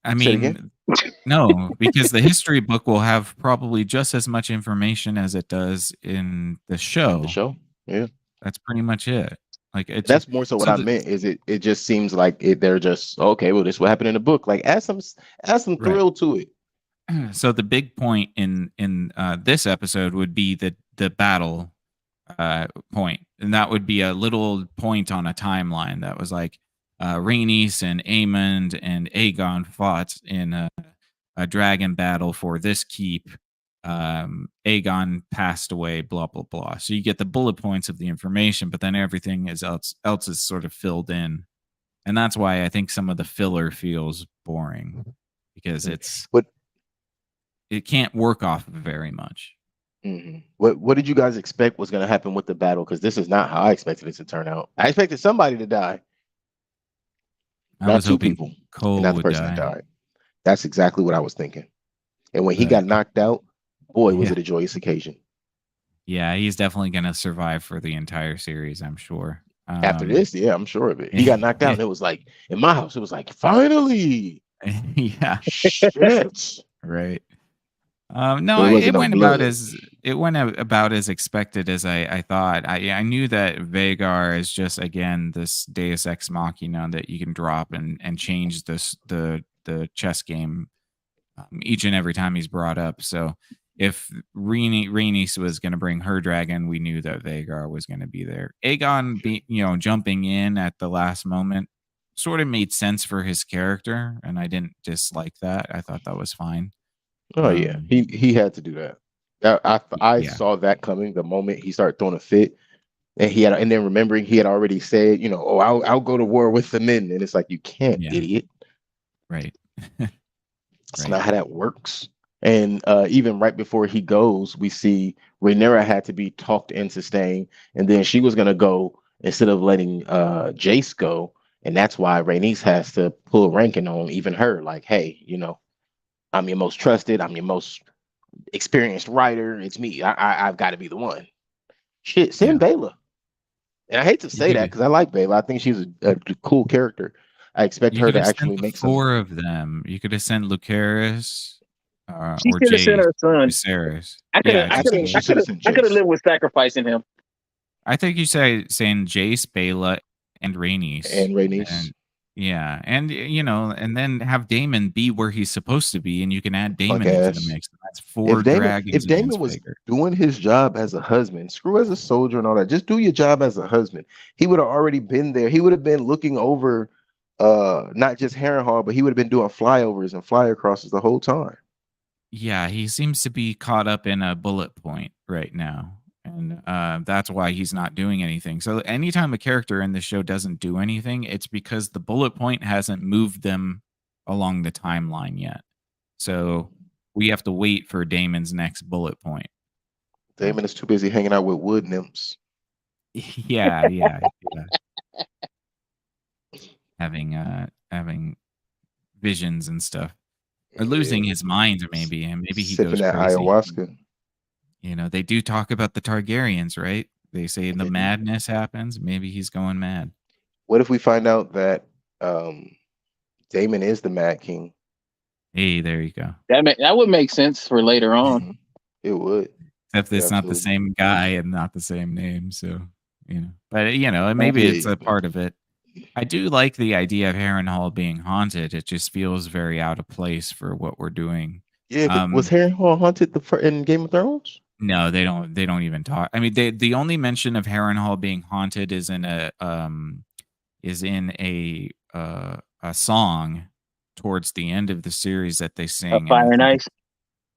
Speaker 1: I
Speaker 3: Say it again.
Speaker 1: mean, no, because the history book will have probably just as much information as it does in the
Speaker 3: In the
Speaker 1: show.
Speaker 3: show. Yeah.
Speaker 1: That's pretty much it. Like it's
Speaker 3: That's more so what
Speaker 1: so
Speaker 3: I
Speaker 1: the
Speaker 3: meant. Is it just seems like they're just okay. Well, this is what happened in the book. Like add some
Speaker 1: right.
Speaker 3: thrill to it.
Speaker 1: So the big point in this episode would be the battle point, and that would be a little point on a timeline that was like Rhaenys and Aemond and Aegon fought in a dragon battle for this keep. Aegon passed away, blah blah blah. So you get the bullet points of the information, but then everything else is sort of filled in, and that's why I think some of the filler feels boring because
Speaker 3: But
Speaker 1: it can't work off of very much.
Speaker 3: what did you guys expect was going to happen with the battle? Because this is not how I expected it to turn out. I expected somebody to die,
Speaker 1: I
Speaker 3: not
Speaker 1: was
Speaker 3: two
Speaker 1: hoping
Speaker 3: people, and
Speaker 1: Cole
Speaker 3: not the
Speaker 1: would
Speaker 3: person that
Speaker 1: die,
Speaker 3: died. That's exactly what I was thinking. And when he
Speaker 1: but
Speaker 3: got knocked out, boy, was
Speaker 1: yeah,
Speaker 3: it a joyous occasion.
Speaker 1: yeah, he's definitely gonna survive for the entire series, I'm sure.
Speaker 3: After this, yeah, I'm sure of it. He got knocked out, and it was like in my house, it was like finally,
Speaker 1: yeah,
Speaker 3: shit.
Speaker 1: right. No,
Speaker 3: But it wasn't
Speaker 1: it
Speaker 3: no
Speaker 1: went
Speaker 3: blood.
Speaker 1: about as expected as I thought. I knew that Vagar is just again this Deus Ex Machina that you can drop and change the chess game each and every time he's brought up. So if Rhaenys was going to bring her dragon, we knew that Vagar was going to be there. Aegon, jumping in at the last moment sort of made sense for his character, and I didn't dislike that. I thought that was fine.
Speaker 3: Oh yeah, he had to do that. I
Speaker 1: Yeah,
Speaker 3: saw that coming the moment he started throwing a fit, and then remembering he had already said, oh, I'll go to war with the men, and it's like you can't,
Speaker 1: yeah,
Speaker 3: idiot.
Speaker 1: right,
Speaker 3: That's
Speaker 1: right.
Speaker 3: not how that works. And even right before he goes, we see Rhaenyra had to be talked into staying, and then she was gonna go instead of letting Jace go, and that's why Rhaenys has to pull ranking on even her. Like, hey, I'm your most trusted, I'm your most experienced writer. It's me. I've got to be the one. Shit,
Speaker 1: Yeah,
Speaker 3: send Bayla. And I hate to
Speaker 1: you
Speaker 3: say that
Speaker 1: could
Speaker 3: because I like Bayla. I think she's a cool character. I expect
Speaker 1: you
Speaker 3: her
Speaker 1: could
Speaker 3: to
Speaker 1: have sent
Speaker 3: actually
Speaker 1: the
Speaker 3: make some.
Speaker 1: four of them. You could have sent Lucerys
Speaker 2: She
Speaker 1: or
Speaker 2: should have sent
Speaker 1: Jace,
Speaker 2: her son.
Speaker 1: Viserys.
Speaker 2: I could have,
Speaker 1: Yeah,
Speaker 2: I
Speaker 3: I
Speaker 2: could
Speaker 1: just
Speaker 2: have,
Speaker 3: think
Speaker 1: the
Speaker 3: she should have sent
Speaker 2: I could have
Speaker 3: Jace.
Speaker 2: lived with sacrificing him.
Speaker 1: I think you saying Jace, Bela, and Rhaenys,
Speaker 3: And Rhaenys.
Speaker 1: and yeah, and and then have Damon be where he's supposed to be, and you can add
Speaker 3: Punk
Speaker 1: Damon into the
Speaker 3: ass.
Speaker 1: mix. That's four
Speaker 3: If
Speaker 1: dragons
Speaker 3: Damon
Speaker 1: against
Speaker 3: was
Speaker 1: Vader.
Speaker 3: doing his job as a husband, screw as a soldier and all that, just do your job as a husband. He would have already been there. He would have been looking over not just Harrenhal, but he would have been doing flyovers and fly crosses the whole time.
Speaker 1: Yeah, he seems to be caught up in a bullet point right now. And that's why he's not doing anything. So anytime a character in the show doesn't do anything, it's because the bullet point hasn't moved them along the timeline yet. So we have to wait for Damon's next bullet point.
Speaker 3: Damon is too busy hanging out with wood nymphs.
Speaker 1: Yeah. Having visions and stuff. Or losing
Speaker 3: Yeah.
Speaker 1: his mind, maybe, and maybe he
Speaker 3: Sipping
Speaker 1: goes
Speaker 3: that
Speaker 1: crazy.
Speaker 3: ayahuasca.
Speaker 1: They do talk about the Targaryens, right? They say the
Speaker 3: They do.
Speaker 1: madness happens. Maybe he's going mad.
Speaker 3: What if we find out that Damon is the Mad King?
Speaker 1: Hey, there you go.
Speaker 2: That would make sense for later on.
Speaker 3: It would.
Speaker 1: Except it's not the
Speaker 3: Absolutely.
Speaker 1: same guy and not the same name. So, but maybe
Speaker 3: Yeah,
Speaker 1: it's a part of it. I do like the idea of Harrenhal being haunted. It just feels very out of place for what we're doing.
Speaker 3: Yeah, was Harrenhal haunted in Game of Thrones?
Speaker 1: No, they don't. They don't even talk. I mean, the only mention of Harrenhal being haunted is in a song towards the end of the series that they sing, and I
Speaker 2: Fire and
Speaker 1: think
Speaker 2: Ice.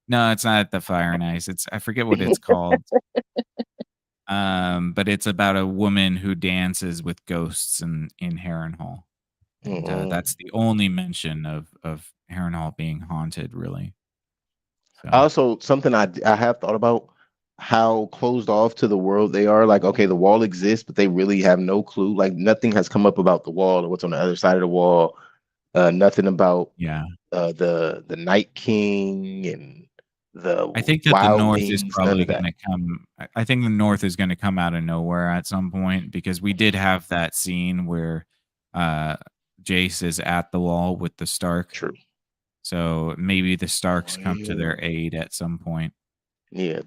Speaker 1: no, it's not the Fire and Ice. It's I forget what it's called. But it's about a woman who dances with ghosts in Harrenhal, and that's the only mention of Harrenhal being haunted, really. So
Speaker 3: Also, something I have thought about how closed off to the world they are. Like, okay, the wall exists, but they really have no clue. Like, nothing has come up about the wall or what's on the other side of the wall. Nothing about
Speaker 1: yeah,
Speaker 3: the Night King and the
Speaker 1: I think that the North is
Speaker 3: wildlings. None
Speaker 1: probably
Speaker 3: of that.
Speaker 1: going to come. I think the North is going to come out of nowhere at some point because we did have that scene where uh, Jace is at the wall with the Stark.
Speaker 3: True.
Speaker 1: So maybe the Starks
Speaker 3: Oh,
Speaker 1: come to their
Speaker 3: yeah.
Speaker 1: aid at some point.
Speaker 3: Yeah,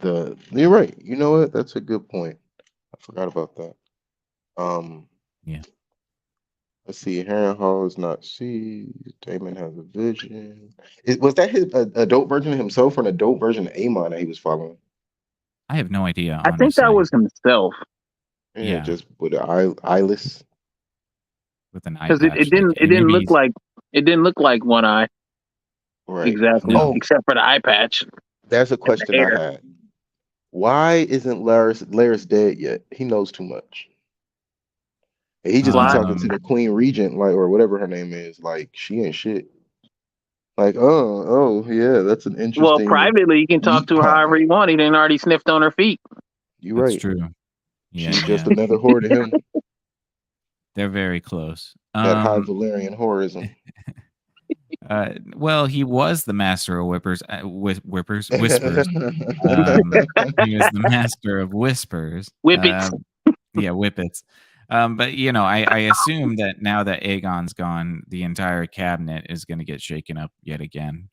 Speaker 3: you're right. You know what? That's a good point. I forgot about that.
Speaker 1: Yeah.
Speaker 3: Let's see. Harrenhal is not seized. Damon has a vision. Was that his adult version of himself or an adult version of Aemon that he was following?
Speaker 1: I have no idea,
Speaker 2: I think that
Speaker 1: honestly.
Speaker 2: was himself
Speaker 3: Yeah,
Speaker 1: Yeah.
Speaker 3: just with an eyeless.
Speaker 1: With an eye
Speaker 2: because it
Speaker 1: patch.
Speaker 2: didn't
Speaker 1: Maybe
Speaker 2: look like one eye
Speaker 3: Right.
Speaker 2: exactly,
Speaker 1: no.
Speaker 2: except for the eye patch
Speaker 3: There's a
Speaker 2: and the
Speaker 3: question I
Speaker 2: hair.
Speaker 3: had. Why isn't Laris dead yet? He knows too much. He just be
Speaker 2: Why?
Speaker 3: talking to the Queen Regent, like, or whatever her name is, like she ain't shit. Like, oh yeah, that's an
Speaker 2: Well,
Speaker 3: interesting
Speaker 2: privately, you can talk
Speaker 3: meat
Speaker 2: to her however
Speaker 3: pie.
Speaker 2: you want. He didn't already sniffed on her feet.
Speaker 3: You
Speaker 1: That's
Speaker 3: right.
Speaker 1: true. Yeah,
Speaker 3: She's just
Speaker 1: yeah.
Speaker 3: another whore to him.
Speaker 1: They're very close.
Speaker 3: That high Valerian whorism.
Speaker 1: Well, he was the master of whispers. He was the master of whispers.
Speaker 2: Whippets.
Speaker 1: Yeah, whippets. But I assume that now that Aegon's gone, the entire cabinet is going to get shaken up yet again.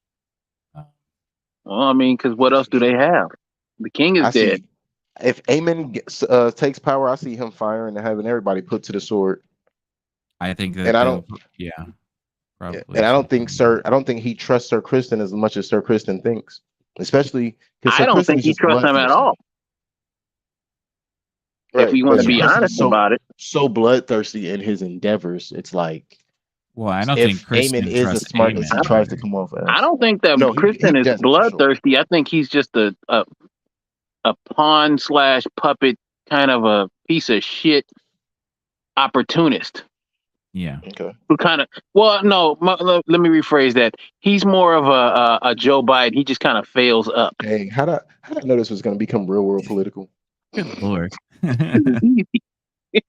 Speaker 2: Well, I mean, because what else do they have? The king is
Speaker 3: I
Speaker 2: dead.
Speaker 3: see. If Aemon takes power, I see him firing and having everybody put to the sword.
Speaker 1: I think that
Speaker 3: And I don't.
Speaker 1: probably.
Speaker 3: And I don't think I don't think he trusts Sir Kristen as much as Sir Kristen thinks. Especially because
Speaker 2: I
Speaker 3: Sir
Speaker 2: don't
Speaker 3: Kristen
Speaker 2: think
Speaker 3: is
Speaker 2: he
Speaker 3: just
Speaker 2: trusts him at
Speaker 3: bloodthirsty.
Speaker 2: all.
Speaker 3: Right.
Speaker 2: If we want
Speaker 3: But
Speaker 2: to
Speaker 3: Sir
Speaker 2: be
Speaker 3: Kristen
Speaker 2: honest
Speaker 3: is so
Speaker 2: about it,
Speaker 3: bloodthirsty in his endeavors. It's like
Speaker 1: Well, I don't think
Speaker 3: if Aemon
Speaker 1: Kristen
Speaker 3: is as
Speaker 1: trusts
Speaker 3: smart as he
Speaker 1: Aemon
Speaker 3: tries to
Speaker 1: either.
Speaker 3: come off as.
Speaker 2: I don't think that
Speaker 3: No, he
Speaker 2: Kristen is
Speaker 3: doesn't for sure.
Speaker 2: bloodthirsty. I think he's just a pawn / puppet, kind of a piece of shit opportunist.
Speaker 1: Yeah.
Speaker 3: Okay.
Speaker 2: Who kind of let me rephrase that. He's more of a Joe Biden. He just kind of fails up.
Speaker 3: Dang, how did I know this was going to become real world political?
Speaker 1: Good lord.
Speaker 2: Easy.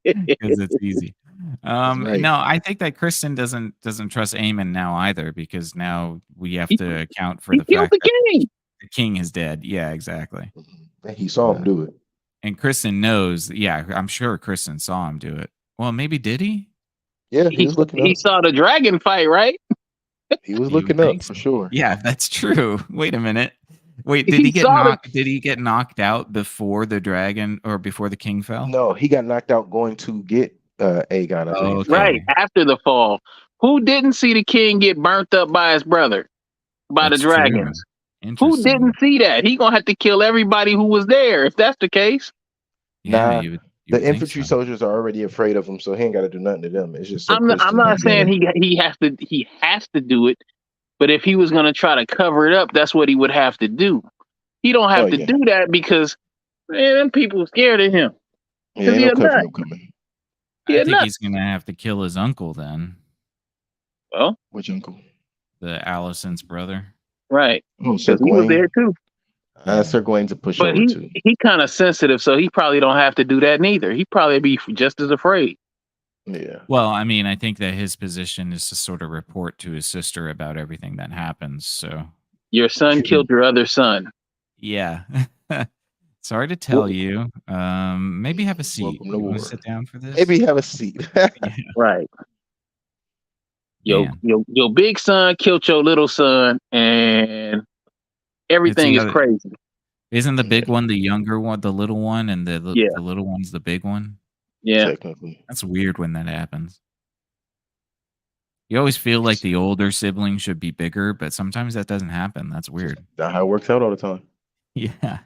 Speaker 1: Because it's easy.
Speaker 3: right.
Speaker 1: No, I think that Kristen doesn't trust Aemon now either, because now we have to account for
Speaker 2: He
Speaker 1: the
Speaker 2: killed
Speaker 1: fact
Speaker 2: the
Speaker 1: that
Speaker 2: king.
Speaker 1: the king is dead. Yeah, exactly.
Speaker 3: And he saw him do it.
Speaker 1: And Kristen knows. Yeah, I'm sure Kristen saw him do it. Well, maybe did he?
Speaker 3: Yeah, he was looking up.
Speaker 2: He saw the dragon fight, right?
Speaker 3: He was
Speaker 1: You would
Speaker 3: looking up
Speaker 1: think
Speaker 3: for
Speaker 1: so.
Speaker 3: sure.
Speaker 1: Yeah, that's true. Wait a minute. Wait, did he get knocked out before the dragon or before the king fell?
Speaker 3: No, he got knocked out going to get Aegon. I think.
Speaker 2: Right after the fall. Who didn't see the king get burnt up by his brother, by the dragons? Who didn't see that? He gonna have to kill everybody who was there if that's the case.
Speaker 1: Yeah,
Speaker 3: nah,
Speaker 1: the
Speaker 3: infantry soldiers are already afraid of him, so he ain't got to do nothing to them. It's just
Speaker 2: I'm not saying he has to do it, but if he was gonna try to cover it up, that's what he would have to do. He don't have to do that because them people are scared of him.
Speaker 3: Yeah, ain't no cover coming.
Speaker 1: I think he's gonna have to kill his uncle then.
Speaker 2: Well,
Speaker 3: which uncle?
Speaker 1: The Allison's brother.
Speaker 2: Right.
Speaker 3: Oh, Sir
Speaker 2: he was there too.
Speaker 3: Sir Gawain's a pushover
Speaker 2: but
Speaker 3: too.
Speaker 2: He kind of sensitive, so he probably don't have to do that neither. He probably be just as afraid.
Speaker 3: Yeah.
Speaker 1: Well, I mean, I think that his position is to sort of report to his sister about everything that happens. So
Speaker 2: your son killed your other son.
Speaker 1: Yeah. Sorry to tell you. Maybe have a seat.
Speaker 3: Welcome to war.
Speaker 1: Want to sit down for this?
Speaker 3: Maybe have a seat.
Speaker 2: Right. Your big son killed your little son, and everything is crazy.
Speaker 1: Isn't the big one the younger one, the little one, and the little one's the big one?
Speaker 2: Yeah.
Speaker 3: Technically.
Speaker 1: That's weird when that happens. You always feel like the older sibling should be bigger, but sometimes that doesn't happen. That's weird.
Speaker 3: Not how it works out all the time.
Speaker 1: Yeah.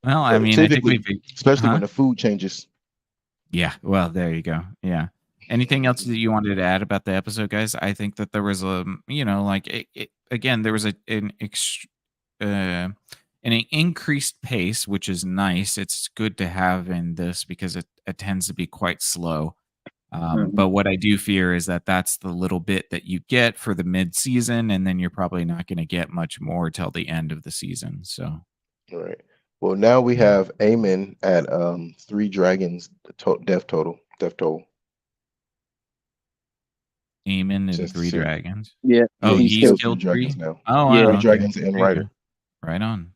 Speaker 1: Well, I mean, I think
Speaker 3: Typically, especially
Speaker 1: huh?
Speaker 3: when the food changes.
Speaker 1: Yeah. Well, there you go. Yeah. Anything else that you wanted to add about the episode, guys? I think that there was a, like again, there was uh, an increased pace, which is nice. It's good to have in this because it tends to be quite slow. But what I do fear is that that's the little bit that you get for the mid season, and then you're probably not going to get much more till the end of the season. So,
Speaker 3: All right. Well, now we
Speaker 1: yeah.
Speaker 3: have Aemon at 3 dragons death toll.
Speaker 1: Aemon and
Speaker 3: Since the
Speaker 1: 3
Speaker 3: series.
Speaker 1: dragons.
Speaker 2: Yeah,
Speaker 1: Oh,
Speaker 2: he's
Speaker 1: he's
Speaker 2: killed.
Speaker 3: Three
Speaker 1: killed
Speaker 3: dragons
Speaker 1: 3?
Speaker 3: now.
Speaker 1: Oh,
Speaker 2: Yeah.
Speaker 1: wow.
Speaker 3: 3
Speaker 1: Okay.
Speaker 3: dragons and
Speaker 1: There you go.
Speaker 3: Rider.
Speaker 1: Right on.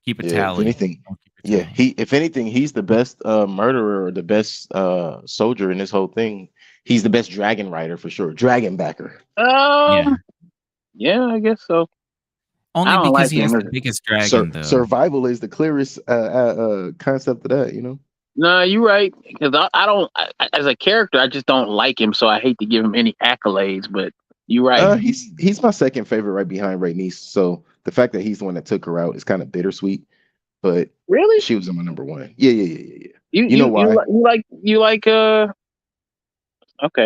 Speaker 1: Keep a
Speaker 3: Yeah, if
Speaker 1: tally.
Speaker 3: anything,
Speaker 1: Don't keep a
Speaker 3: yeah,
Speaker 1: tally.
Speaker 3: if anything, he's the best murderer or the best soldier in this whole thing. He's the best dragon rider for sure. Dragon backer.
Speaker 1: Yeah.
Speaker 2: Yeah, I guess so.
Speaker 1: Only
Speaker 2: I don't
Speaker 1: because
Speaker 2: like
Speaker 1: he has
Speaker 2: him.
Speaker 1: the biggest dragon, though.
Speaker 3: Survival is the clearest concept of that, you know.
Speaker 2: No, you're right. Because I don't, as a character, I just don't like him. So I hate to give him any accolades. But you're right.
Speaker 3: He's my second favorite, right behind Rhaenys. So the fact that he's the one that took her out is kind of bittersweet. But
Speaker 2: Really,
Speaker 3: she was my number one. Yeah.
Speaker 2: you
Speaker 3: You know
Speaker 2: you
Speaker 3: why?
Speaker 2: you like Okay,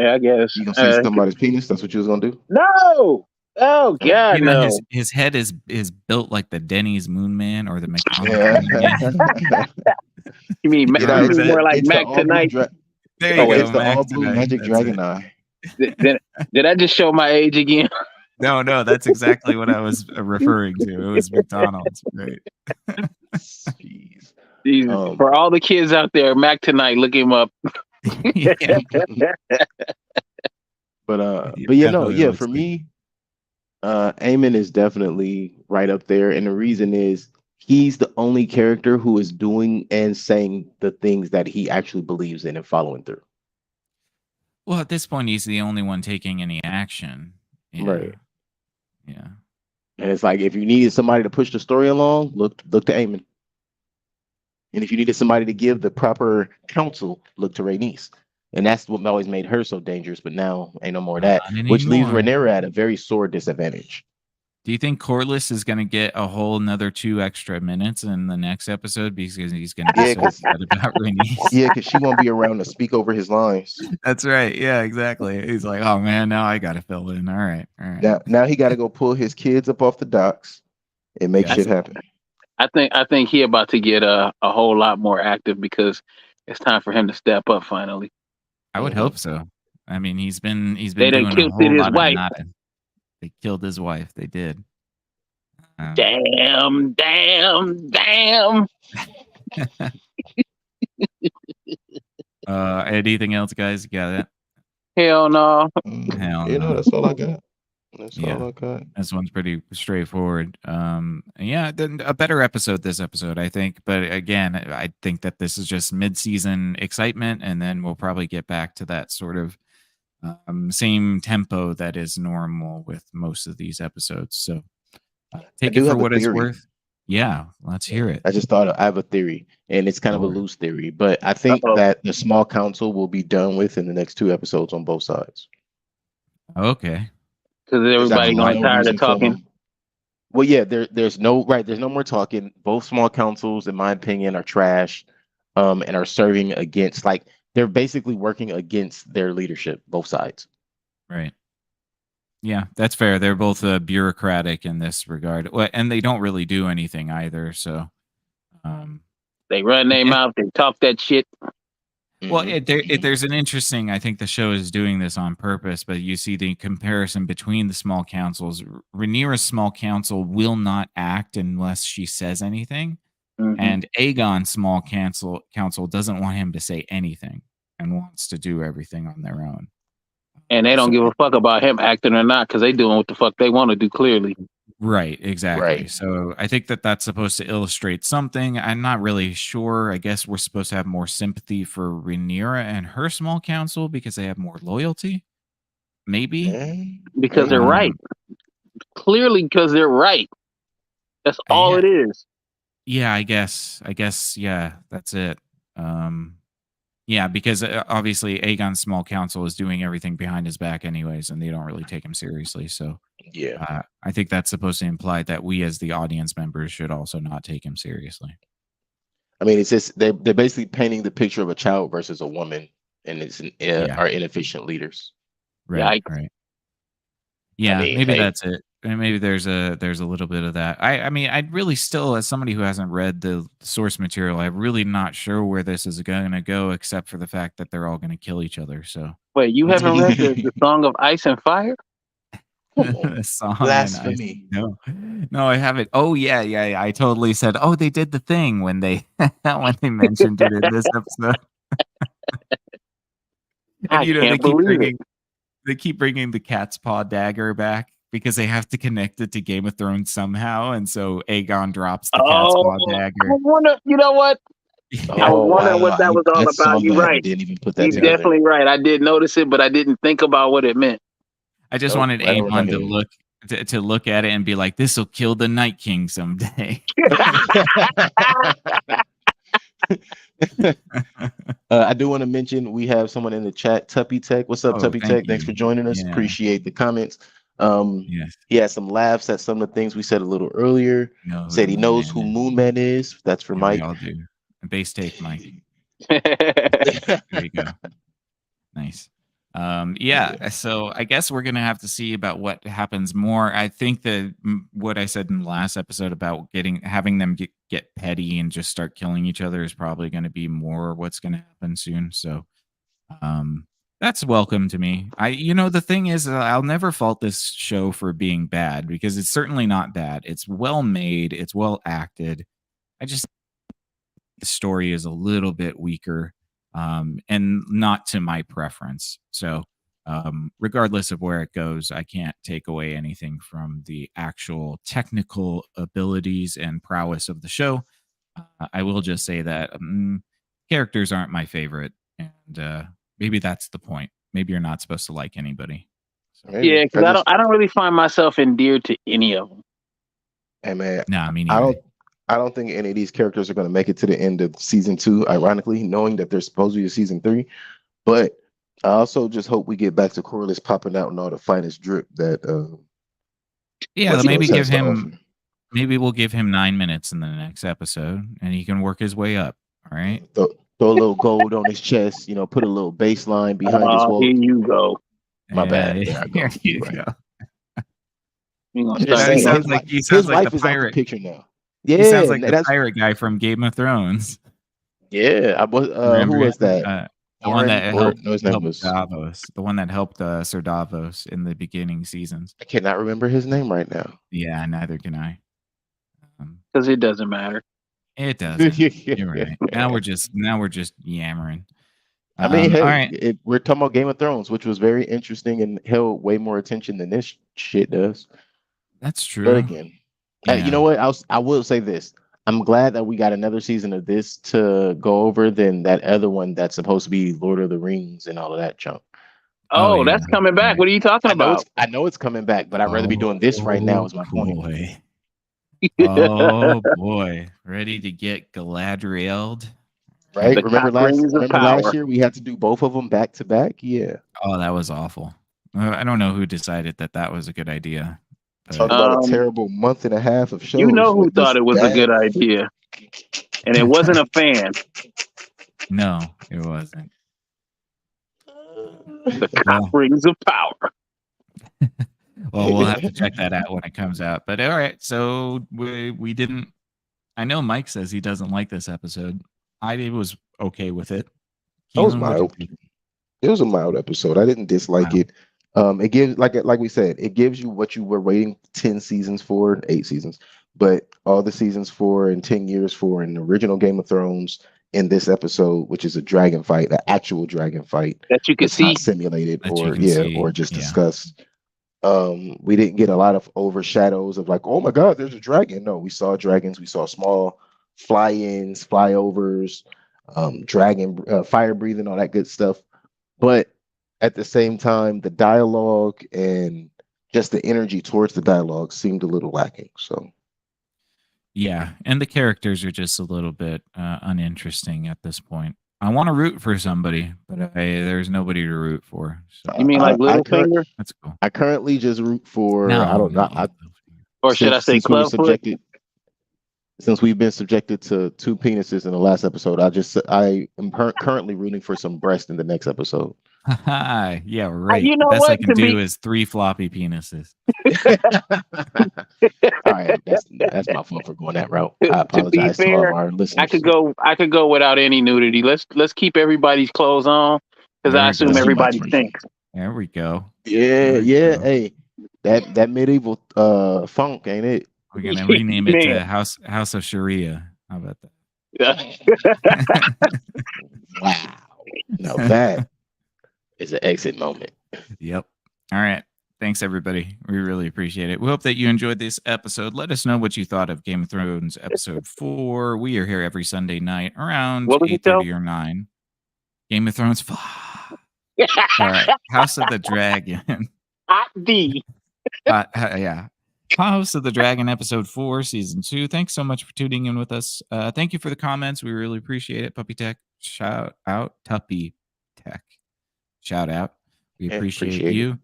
Speaker 2: I guess.
Speaker 3: You gonna say somebody's penis? That's what you was gonna do?
Speaker 2: No. Oh God, no.
Speaker 1: His head is built like the Denny's Moon Man or the McDonald's
Speaker 3: Yeah.
Speaker 1: Moon Man.
Speaker 2: You mean
Speaker 3: You know,
Speaker 2: more like
Speaker 3: it's the
Speaker 2: Mac
Speaker 3: all blue
Speaker 2: tonight?
Speaker 1: There you go,
Speaker 3: it's the
Speaker 1: Mac
Speaker 3: all blue
Speaker 1: tonight.
Speaker 3: magic
Speaker 1: That's
Speaker 3: dragon
Speaker 1: it.
Speaker 3: eye.
Speaker 2: Did I just show my age again?
Speaker 1: No, that's exactly what I was referring to. It was McDonald's, right?
Speaker 3: Jeez.
Speaker 2: Jesus. For all the kids out there, Mac tonight, look him up.
Speaker 1: Yeah.
Speaker 3: But
Speaker 1: He
Speaker 3: yeah, no,
Speaker 1: definitely
Speaker 3: yeah,
Speaker 1: looks
Speaker 3: for
Speaker 1: like-
Speaker 3: me, Aemon is definitely right up there, and the reason is he's the only character who is doing and saying the things that he actually believes in and following through.
Speaker 1: Well, at this point, he's the only one taking any action. Yeah.
Speaker 3: Right.
Speaker 1: Yeah.
Speaker 3: And it's like if you needed somebody to push the story along, look to Aemon. And if you needed somebody to give the proper counsel, look to Rhaenys. And that's what always made her so dangerous. But now ain't no more of that,
Speaker 1: Not
Speaker 3: which leaves
Speaker 1: anymore.
Speaker 3: Rhaenyra at a very sore disadvantage.
Speaker 1: Do you think Corlys is going to get a whole another 2 extra minutes in the next episode because he's going to be so upset about Rhaenys?
Speaker 3: Yeah, because she won't be around to speak over his lines.
Speaker 1: That's right. Yeah, exactly. He's like, oh man, now I got to fill in. All right.
Speaker 3: Now he got to go pull his kids up off the docks and make
Speaker 1: Yeah.
Speaker 3: shit happen.
Speaker 2: I think he about to get a whole lot more active because it's time for him to step up finally.
Speaker 1: I would hope so. I mean, he's been
Speaker 2: They done
Speaker 1: doing a
Speaker 2: killed
Speaker 1: whole
Speaker 2: his
Speaker 1: lot
Speaker 2: wife.
Speaker 1: of nodding. They killed his wife. They did.
Speaker 2: Damn.
Speaker 1: Anything else, guys? You got it?
Speaker 2: Hell no.
Speaker 1: Hell
Speaker 3: You
Speaker 1: no.
Speaker 3: know, that's all I got.
Speaker 1: Yeah. This one's pretty straightforward. Yeah, then a better episode this episode, I think. But again, I think that this is just mid-season excitement, and then we'll probably get back to that sort of same tempo that is normal with most of these episodes. So take it for what it's worth. Yeah, let's hear it.
Speaker 3: I just thought I have a theory, and it's kind of a loose theory, but I think that the small council will be done with in the next 2 episodes on both sides.
Speaker 1: Okay.
Speaker 2: Because everybody going tired of talking.
Speaker 3: Well, yeah, there's no more talking. Both small councils, in my opinion, are trash, and are serving against, like, they're basically working against their leadership, both sides.
Speaker 1: Right. Yeah, that's fair. They're both bureaucratic in this regard, and they don't really do anything either. So,
Speaker 2: they run their mouth, they talk that shit.
Speaker 1: Well, there's an interesting. I think the show is doing this on purpose, but you see the comparison between the small councils. Rhaenyra's small council will not act unless she says anything, and Aegon's small council doesn't want him to say anything and wants to do everything on their own.
Speaker 2: And they don't give a fuck about him acting or not because they doing what the fuck they want to do, clearly.
Speaker 1: Right, exactly.
Speaker 3: Right.
Speaker 1: So I think that that's supposed to illustrate something. I'm not really sure. I guess we're supposed to have more sympathy for Rhaenyra and her small council because they have more loyalty. Maybe.
Speaker 2: Because they're right. Clearly because they're right. That's all it is.
Speaker 1: Yeah, I guess. Yeah, that's it. Yeah, because obviously Aegon's small council is doing everything behind his back anyways, and they don't really take him seriously. So
Speaker 3: Yeah.
Speaker 1: I think that's supposed to imply that we as the audience members should also not take him seriously.
Speaker 3: I mean, it's just they're basically painting the picture of a child versus a woman, and
Speaker 1: Yeah.
Speaker 3: are inefficient leaders.
Speaker 1: Right.
Speaker 2: Yikes.
Speaker 1: Right.
Speaker 3: I
Speaker 1: Yeah,
Speaker 3: mean,
Speaker 1: maybe
Speaker 3: hey,
Speaker 1: that's it. And maybe there's a little bit of that. I mean, I'd really still, as somebody who hasn't read the source material, I'm really not sure where this is going to go, except for the fact that they're all going to kill each other. So
Speaker 2: Wait, you
Speaker 1: let's
Speaker 2: haven't read the Song of Ice and Fire?
Speaker 3: come on,
Speaker 1: the song and I
Speaker 3: blasphemy.
Speaker 1: no, I haven't. Oh yeah. I totally said, oh, they did the thing when they when they mentioned it in this episode. And
Speaker 2: I
Speaker 1: they
Speaker 2: can't
Speaker 1: keep
Speaker 2: believe it.
Speaker 1: bringing the cat's paw dagger back because they have to connect it to Game of Thrones somehow, and so Aegon drops the cat's
Speaker 2: Oh,
Speaker 1: paw
Speaker 2: I
Speaker 1: dagger.
Speaker 2: was wondering, you know what? I was
Speaker 3: Oh
Speaker 2: wondering
Speaker 3: wow,
Speaker 2: what that was
Speaker 3: I
Speaker 2: all
Speaker 3: saw
Speaker 2: about. You're
Speaker 3: that and
Speaker 2: right.
Speaker 3: didn't even put that
Speaker 2: You're
Speaker 3: together.
Speaker 2: definitely right. I did notice it, but I didn't think about what it meant.
Speaker 1: I just
Speaker 3: Nope,
Speaker 1: wanted
Speaker 3: right over my
Speaker 1: Aemon to
Speaker 3: head.
Speaker 1: look at it and be like, "This will kill the Night King someday."
Speaker 3: I do want to mention we have someone in the chat, Tuppy Tech. What's up,
Speaker 1: Oh,
Speaker 3: Tuppy
Speaker 1: thank
Speaker 3: Tech? Thanks
Speaker 1: you.
Speaker 3: for joining us.
Speaker 1: Yeah.
Speaker 3: Appreciate the comments.
Speaker 1: Yes.
Speaker 3: He had some laughs at some of the things we said a little earlier.
Speaker 1: Know who
Speaker 3: Said
Speaker 1: the
Speaker 3: he
Speaker 1: Moon
Speaker 3: knows
Speaker 1: Man
Speaker 3: who
Speaker 1: is.
Speaker 3: Moon Man is. That's for
Speaker 1: Yeah, we
Speaker 3: Mike.
Speaker 1: all do. Base take, Mike. There you go. Nice. Yeah. So I guess we're gonna have to see about what happens more. I think that what I said in the last episode about having them get petty and just start killing each other is probably going to be more what's going to happen soon. So that's welcome to me. The thing is, I'll never fault this show for being bad because it's certainly not bad. It's well made. It's well acted. I just the story is a little bit weaker and not to my preference. So, regardless of where it goes, I can't take away anything from the actual technical abilities and prowess of the show. I will just say that characters aren't my favorite, and maybe that's the point. Maybe you're not supposed to like anybody. So,
Speaker 2: Yeah, because I don't really find myself endeared to any of them.
Speaker 3: Hey man,
Speaker 1: nah, me
Speaker 3: I
Speaker 1: neither.
Speaker 3: don't think any of these characters are going to make it to the end of season 2. Ironically, knowing that they're supposed to be a season 3, but I also just hope we get back to Corliss popping out and all the finest drip that
Speaker 1: Yeah,
Speaker 3: Westeros
Speaker 1: maybe
Speaker 3: has to offer.
Speaker 1: maybe we'll give him 9 minutes in the next episode, and he can work his way up. All right.
Speaker 3: Throw a little gold on his chest, put a little baseline behind his
Speaker 2: Here
Speaker 3: wall.
Speaker 2: you go.
Speaker 3: My bad. There I go.
Speaker 1: Here you
Speaker 3: Right.
Speaker 1: go.
Speaker 2: You gonna
Speaker 3: I'm just
Speaker 2: start
Speaker 3: saying,
Speaker 2: getting
Speaker 1: He
Speaker 3: his
Speaker 1: sounds like
Speaker 3: wife
Speaker 1: the
Speaker 3: is out the
Speaker 1: pirate.
Speaker 3: picture now.
Speaker 1: He sounds
Speaker 3: Yeah,
Speaker 1: like the
Speaker 3: that's
Speaker 1: pirate guy from Game of Thrones.
Speaker 3: yeah. I was
Speaker 1: Remember
Speaker 3: who was
Speaker 1: him?
Speaker 3: that?
Speaker 1: The one that helped
Speaker 3: No, his name was.
Speaker 1: Davos. The one that helped Sir Davos in the beginning seasons.
Speaker 3: I cannot remember his name right now.
Speaker 1: Yeah, neither can I.
Speaker 2: because it doesn't matter.
Speaker 1: It doesn't. You're right. Now we're just yammering.
Speaker 3: I mean,
Speaker 1: all
Speaker 3: hey,
Speaker 1: right.
Speaker 3: we're talking about Game of Thrones, which was very interesting and held way more attention than this shit does.
Speaker 1: That's true.
Speaker 3: But again, you know what? I will say this. I'm glad that we got another season of this to go over than that other one that's supposed to be Lord of the Rings and all of that junk.
Speaker 2: Oh,
Speaker 1: yeah.
Speaker 2: that's coming back.
Speaker 1: Right.
Speaker 2: What are you talking about?
Speaker 3: I know it's coming back, but I'd rather be doing this right now. Is my point.
Speaker 1: Boy. Oh boy, ready to get Galadriel'd?
Speaker 3: Right?
Speaker 2: The
Speaker 3: Remember
Speaker 2: rings of
Speaker 3: last
Speaker 2: power.
Speaker 3: year we had to do both of them back to back? Yeah.
Speaker 1: Oh, that was awful. I don't know who decided that was a good idea.
Speaker 3: Talk about a terrible month and a half of shows.
Speaker 2: You know who
Speaker 3: with
Speaker 2: thought
Speaker 3: just
Speaker 2: it was a
Speaker 3: bad-
Speaker 2: good idea, and it wasn't a fan.
Speaker 1: No, it wasn't.
Speaker 2: The cock rings of power.
Speaker 1: Well, we'll have to check that out when it comes out. But all right, so we didn't. I know Mike says he doesn't like this episode. I was okay with it.
Speaker 3: It was
Speaker 1: Keelan, what'd
Speaker 3: mild.
Speaker 1: you think?
Speaker 3: It was a mild episode. I didn't dislike it. It gives like we said, it gives you what you were waiting 10 seasons for, 8 seasons, but all the seasons for and 10 years for in the original Game of Thrones in this episode, which is a dragon fight, an actual dragon fight
Speaker 2: that you can see,
Speaker 3: not simulated
Speaker 1: That you
Speaker 3: or
Speaker 1: can see,
Speaker 3: or just discussed. We didn't get a lot of overshadows of like, oh my god, there's a dragon. No, we saw dragons, we saw small fly-ins, flyovers, dragon fire breathing, all that good stuff. But at the same time, the dialogue and just the energy towards the dialogue seemed a little lacking. So
Speaker 1: yeah, and the characters are just a little bit uninteresting at this point. I want to root for somebody, but there's nobody to root for. So
Speaker 2: You mean like
Speaker 3: I
Speaker 2: Littlefinger,
Speaker 1: that's cool.
Speaker 3: I currently just root for I
Speaker 1: No,
Speaker 3: don't know.
Speaker 1: not
Speaker 2: or should I say
Speaker 3: Since we were
Speaker 2: Clubfoot?
Speaker 3: since we've been subjected to two penises in the last episode, I am currently rooting for some breast in the next episode.
Speaker 1: yeah, right.
Speaker 2: You
Speaker 1: The
Speaker 2: know
Speaker 1: best I
Speaker 2: what?
Speaker 1: can do is 3 floppy penises.
Speaker 3: All right, that's my fault for going that route. I
Speaker 2: To be
Speaker 3: apologize to all of
Speaker 2: fair,
Speaker 3: our
Speaker 2: I
Speaker 3: listeners.
Speaker 2: could go without any nudity. Let's keep everybody's clothes on because
Speaker 1: There
Speaker 2: I
Speaker 1: we
Speaker 2: assume
Speaker 1: go.
Speaker 3: Too much
Speaker 2: everybody
Speaker 3: for you.
Speaker 2: thinks.
Speaker 1: There we go.
Speaker 3: Yeah,
Speaker 1: There we
Speaker 3: yeah.
Speaker 1: go.
Speaker 3: Hey, that medieval funk, ain't it?
Speaker 1: We're gonna rename it
Speaker 2: Man.
Speaker 1: House of Sharia. How about that?
Speaker 3: Wow. Now that is an exit moment.
Speaker 1: Yep. All right. Thanks, everybody. We really appreciate it. We hope that you enjoyed this episode. Let us know what you thought of Game of Thrones episode 4. We are here every Sunday night around
Speaker 2: What was it,
Speaker 1: 8:30 or 9. Game of Thrones. All right. House of the Dragon.
Speaker 2: Hot D.
Speaker 1: Yeah. House of the Dragon episode 4, season 2. Thanks so much for tuning in with us. Thank you for the comments. We really appreciate it. Puppy Tech, shout out. Tuppy Tech, shout out. We appreciate you.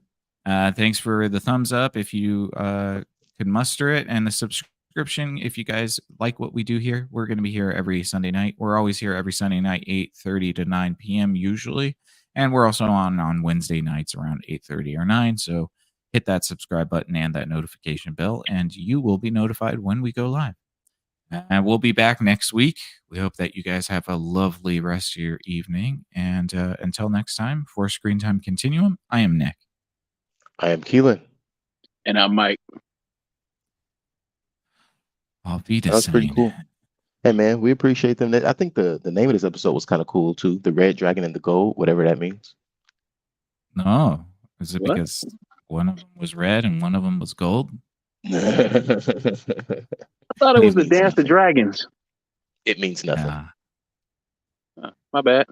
Speaker 1: Thanks for the thumbs up if you could muster it, and the subscription if you guys like what we do here. We're going to be here every Sunday night. We're always here every Sunday night, 8:30 to 9 p.m. usually. And we're also on Wednesday nights around 8:30 or 9. So hit that subscribe button and that notification bell, and you will be notified when we go live. And we'll be back next week. We hope that you guys have a lovely rest of your evening. And until next time, for Screen Time Continuum, I am Nick.
Speaker 3: I am Keelan.
Speaker 2: And I'm Mike.
Speaker 1: I'll be
Speaker 3: That was pretty cool. Hey man, we appreciate them. I think the name of this episode was kind of cool too. The Red Dragon and the Gold, whatever that means.
Speaker 1: No, is it
Speaker 2: What?
Speaker 1: because one of them was red and one of them was gold?
Speaker 2: I thought it was the
Speaker 3: means
Speaker 2: Dance of
Speaker 3: nothing.
Speaker 2: Dragons.
Speaker 3: It means nothing.
Speaker 1: Nah.
Speaker 2: My bad.